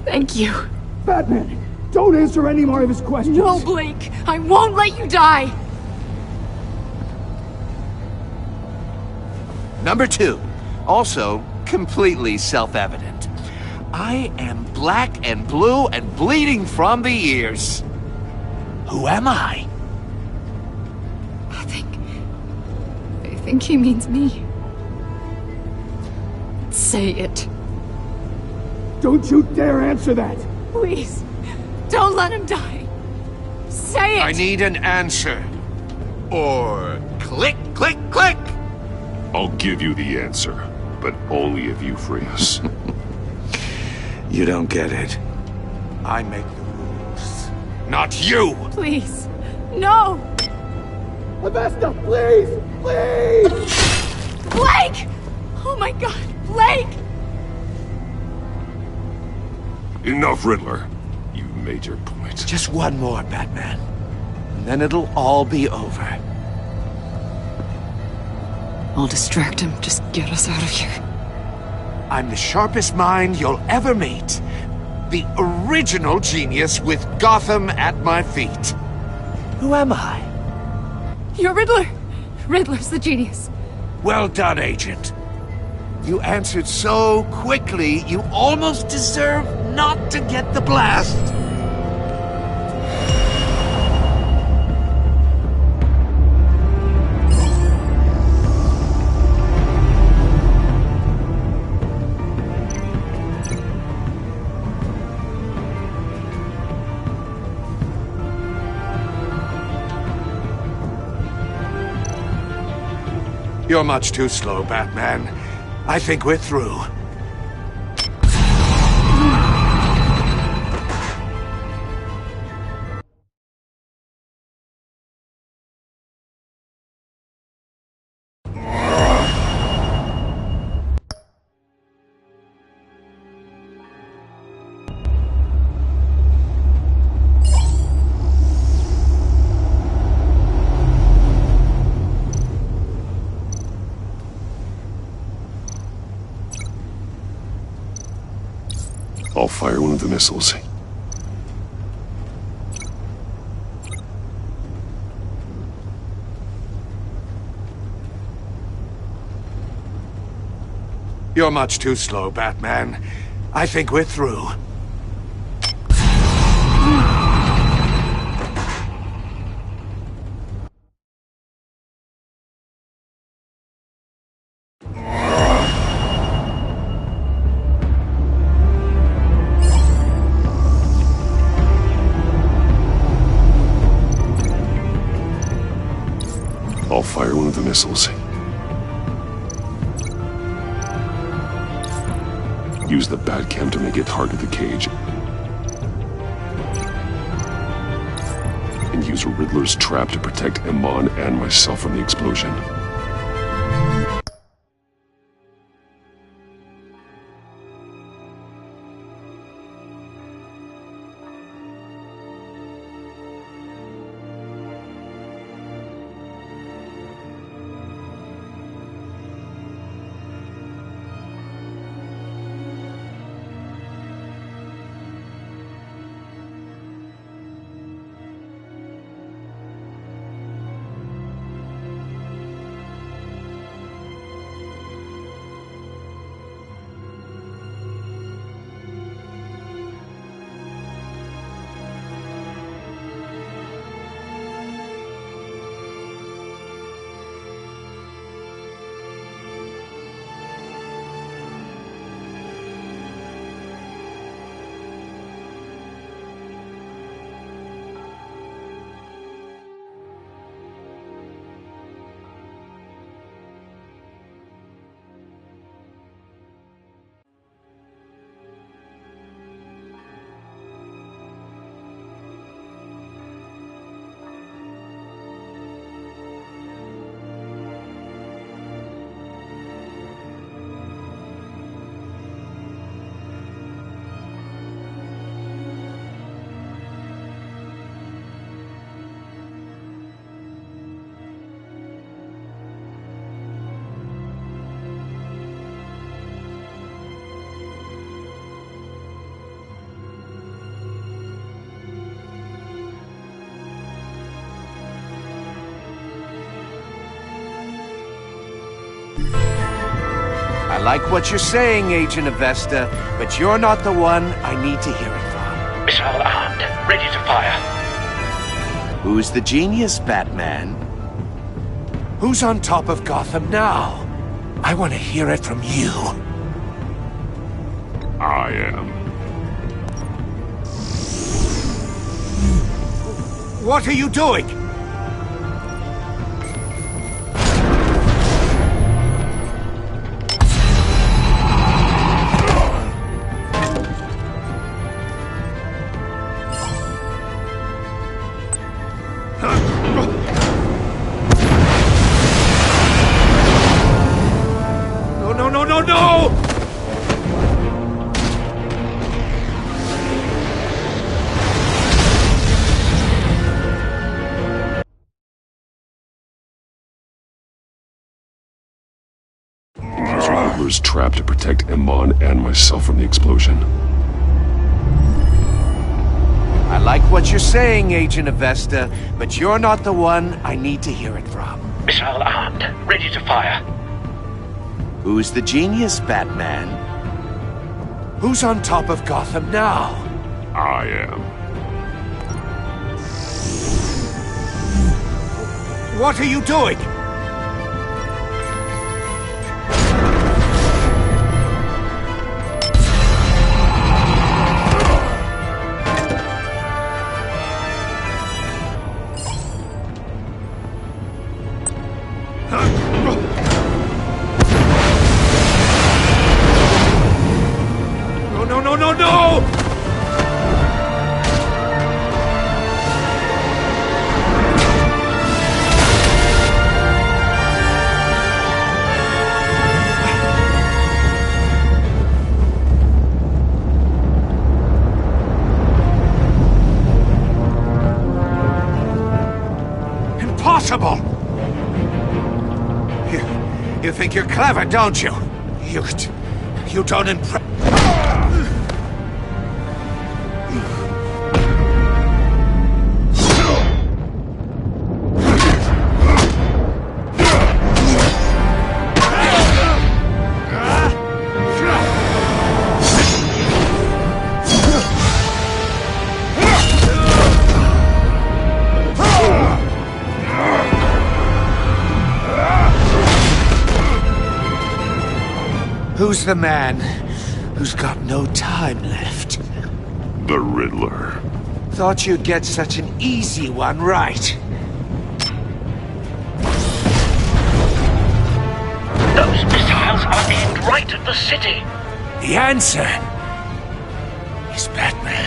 Thank you. Batman, don't answer any more of his questions. No, Blake. I won't let you die. Number 2. Also, completely self-evident. I am black and blue and bleeding from the ears. Who am I? I think he means me. Say it. Don't you dare answer that! Please, don't let him die. Say it! I need an answer. Or click, click, click! I'll give you the answer, but only if you free us. You don't get it. I make the rules, not you! Please, no! Avesta, please! Please! Blake! Oh my god, Blake! Enough, Riddler. You've made your point. Just one more, Batman. And then it'll all be over. I'll distract him. Just get us out of here. I'm the sharpest mind you'll ever meet. The original genius with Gotham at my feet. Who am I? You're Riddler. Riddler's the genius. Well done, Agent. You answered so quickly, you almost deserve not to get the blast. You're much too slow, Batman. I think we're through. I'll fire one of the missiles. You're much too slow, Batman. I think we're through. I'll fire one of the missiles. Use the Batcam to make it target the cage. And use Riddler's trap to protect Iman and myself from the explosion. I like what you're saying, Agent Avesta, but you're not the one I need to hear it from. Missile armed, ready to fire. Who's the genius, Batman? Who's on top of Gotham now? I want to hear it from you. I am. What are you doing? No! There's Riddler's trap to protect Iman and myself from the explosion. I like what you're saying, Agent Avesta, but you're not the one I need to hear it from. Missile armed, ready to fire. Who's the genius, Batman? Who's on top of Gotham now? I am. What are you doing? No! Impossible! You think you're clever, don't you? You don't impress... Who's the man who's got no time left? The Riddler. Thought you'd get such an easy one right. Those missiles are aimed right at the city. The answer is Batman.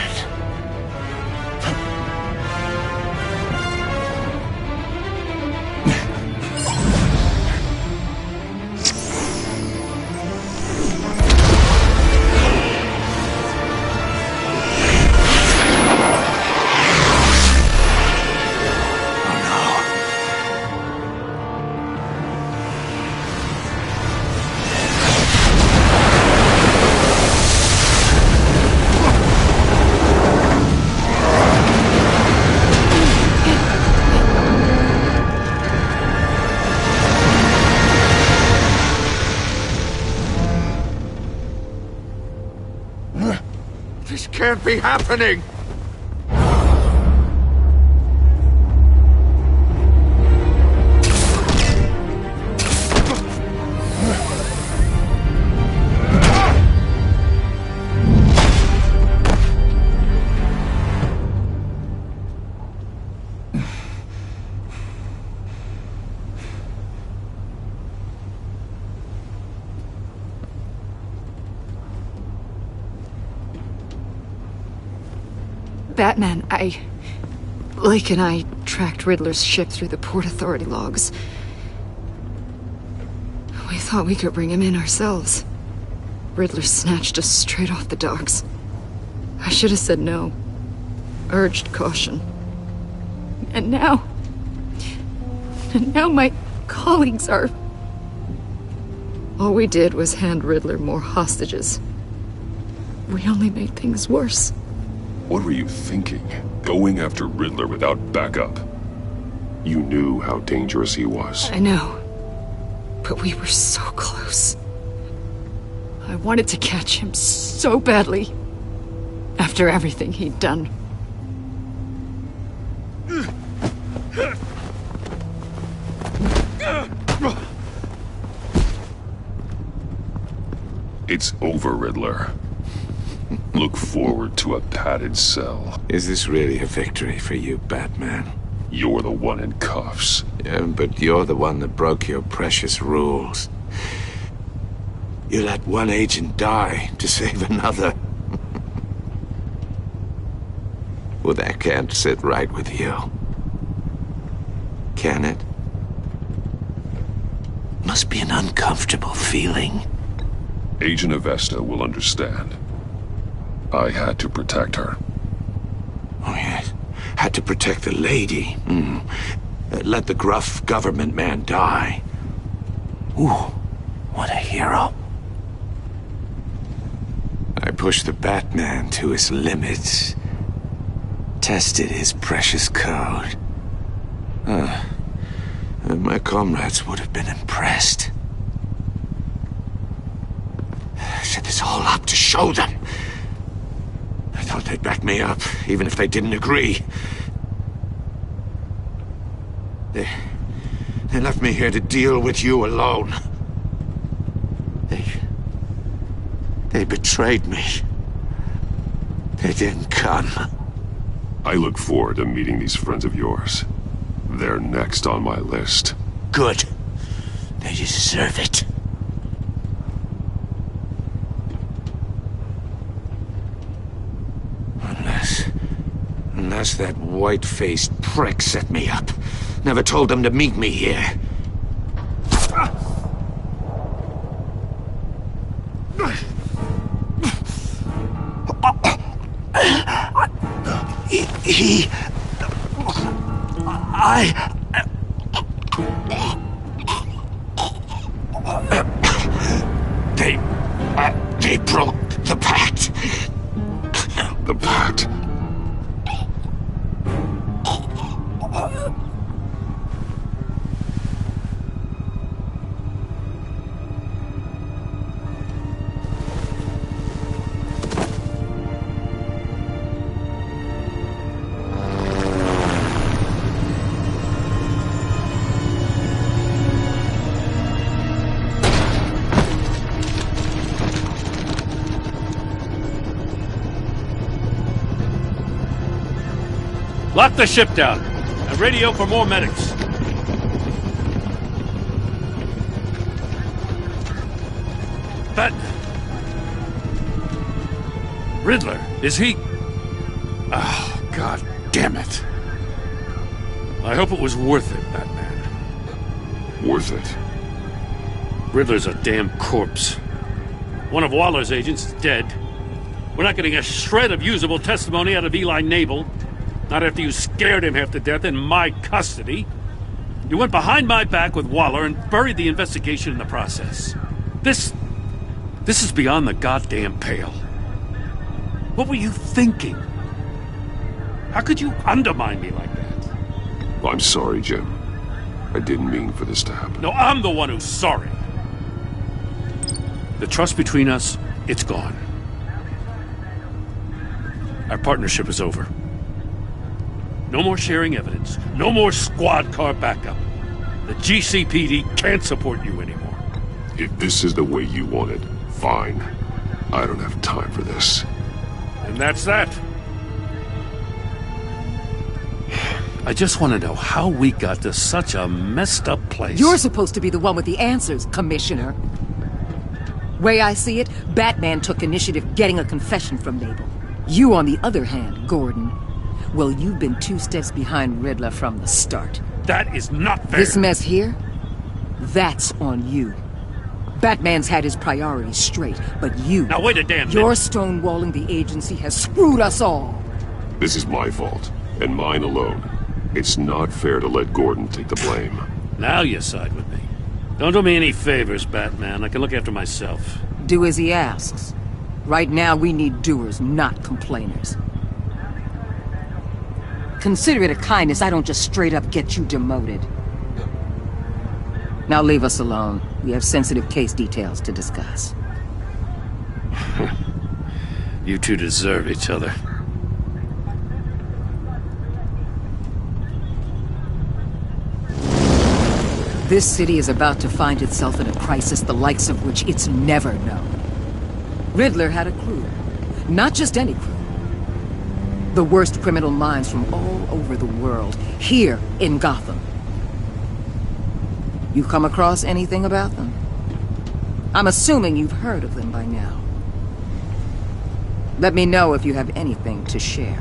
This can't be happening! Batman, Lake and I tracked Riddler's ship through the Port Authority logs. We thought we could bring him in ourselves. Riddler snatched us straight off the docks. I should have said no. Urged caution. And now my colleagues are... All we did was hand Riddler more hostages. We only made things worse. What were you thinking? Going after Riddler without backup? You knew how dangerous he was. I know. But we were so close. I wanted to catch him so badly. After everything he'd done. It's over, Riddler. Look forward to a padded cell. Is this really a victory for you, Batman? You're the one in cuffs. Yeah, but you're the one that broke your precious rules. You let one agent die to save another. Well, that can't sit right with you. Can it? Must be an uncomfortable feeling. Agent Avesta will understand. I had to protect her. Oh, yes. Had to protect the lady. Let the gruff government man die. Ooh, what a hero. I pushed the Batman to his limits. Tested his precious code. My comrades would have been impressed. I set this all up to show them. I thought they'd back me up, even if they didn't agree. They left me here to deal with you alone. They betrayed me. They didn't come. I look forward to meeting these friends of yours. They're next on my list. Good. They deserve it. Unless that white-faced prick set me up. Never told them to meet me here. They broke the pact. The pact? Lock the ship down and radio for more medics. Batman. Riddler, is he? Oh, God damn it. I hope it was worth it, Batman. Worth it? Riddler's a damn corpse. One of Waller's agents is dead. We're not getting a shred of usable testimony out of Eli Nabel. Not after you scared him half to death in my custody. You went behind my back with Waller and buried the investigation in the process. This is beyond the goddamn pale. What were you thinking? How could you undermine me like that? I'm sorry, Jim. I didn't mean for this to happen. No, I'm the one who's sorry. The trust between us, it's gone. Our partnership is over. No more sharing evidence. No more squad car backup. The GCPD can't support you anymore. If this is the way you want it, fine. I don't have time for this. And that's that. I just want to know how we got to such a messed up place. You're supposed to be the one with the answers, Commissioner. Way I see it, Batman took initiative getting a confession from Nabel. You, on the other hand, Gordon, well, you've been 2 steps behind Riddler from the start. That is not fair. This mess here, that's on you. Batman's had his priorities straight, but you... Now wait a damn minute. Your stonewalling the agency has screwed us all. This is my fault, and mine alone. It's not fair to let Gordon take the blame. Now you side with me. Don't do me any favors, Batman. I can look after myself. Do as he asks. Right now, we need doers, not complainers. Consider it a kindness I don't just straight up get you demoted. Now leave us alone. We have sensitive case details to discuss. You two deserve each other. This city is about to find itself in a crisis the likes of which it's never known. Riddler had a crew. Not just any crew. The worst criminal minds from all over the world, here in Gotham. You come across anything about them? I'm assuming you've heard of them by now. Let me know if you have anything to share.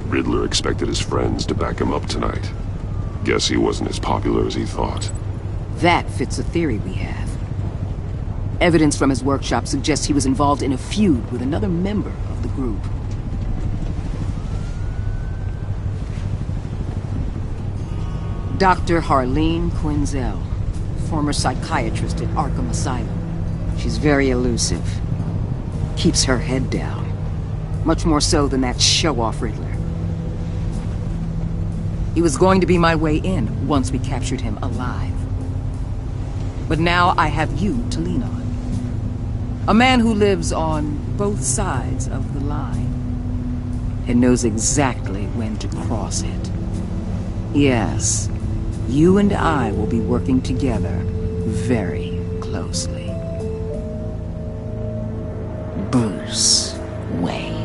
Riddler expected his friends to back him up tonight. Guess he wasn't as popular as he thought. That fits a theory we have. Evidence from his workshop suggests he was involved in a feud with another member of the group. Dr. Harleen Quinzel, former psychiatrist at Arkham Asylum. She's very elusive. Keeps her head down. Much more so than that show-off Riddler. He was going to be my way in once we captured him alive. But now I have you to lean on. A man who lives on both sides of the line and knows exactly when to cross it. Yes, you and I will be working together very closely. Bruce Wayne.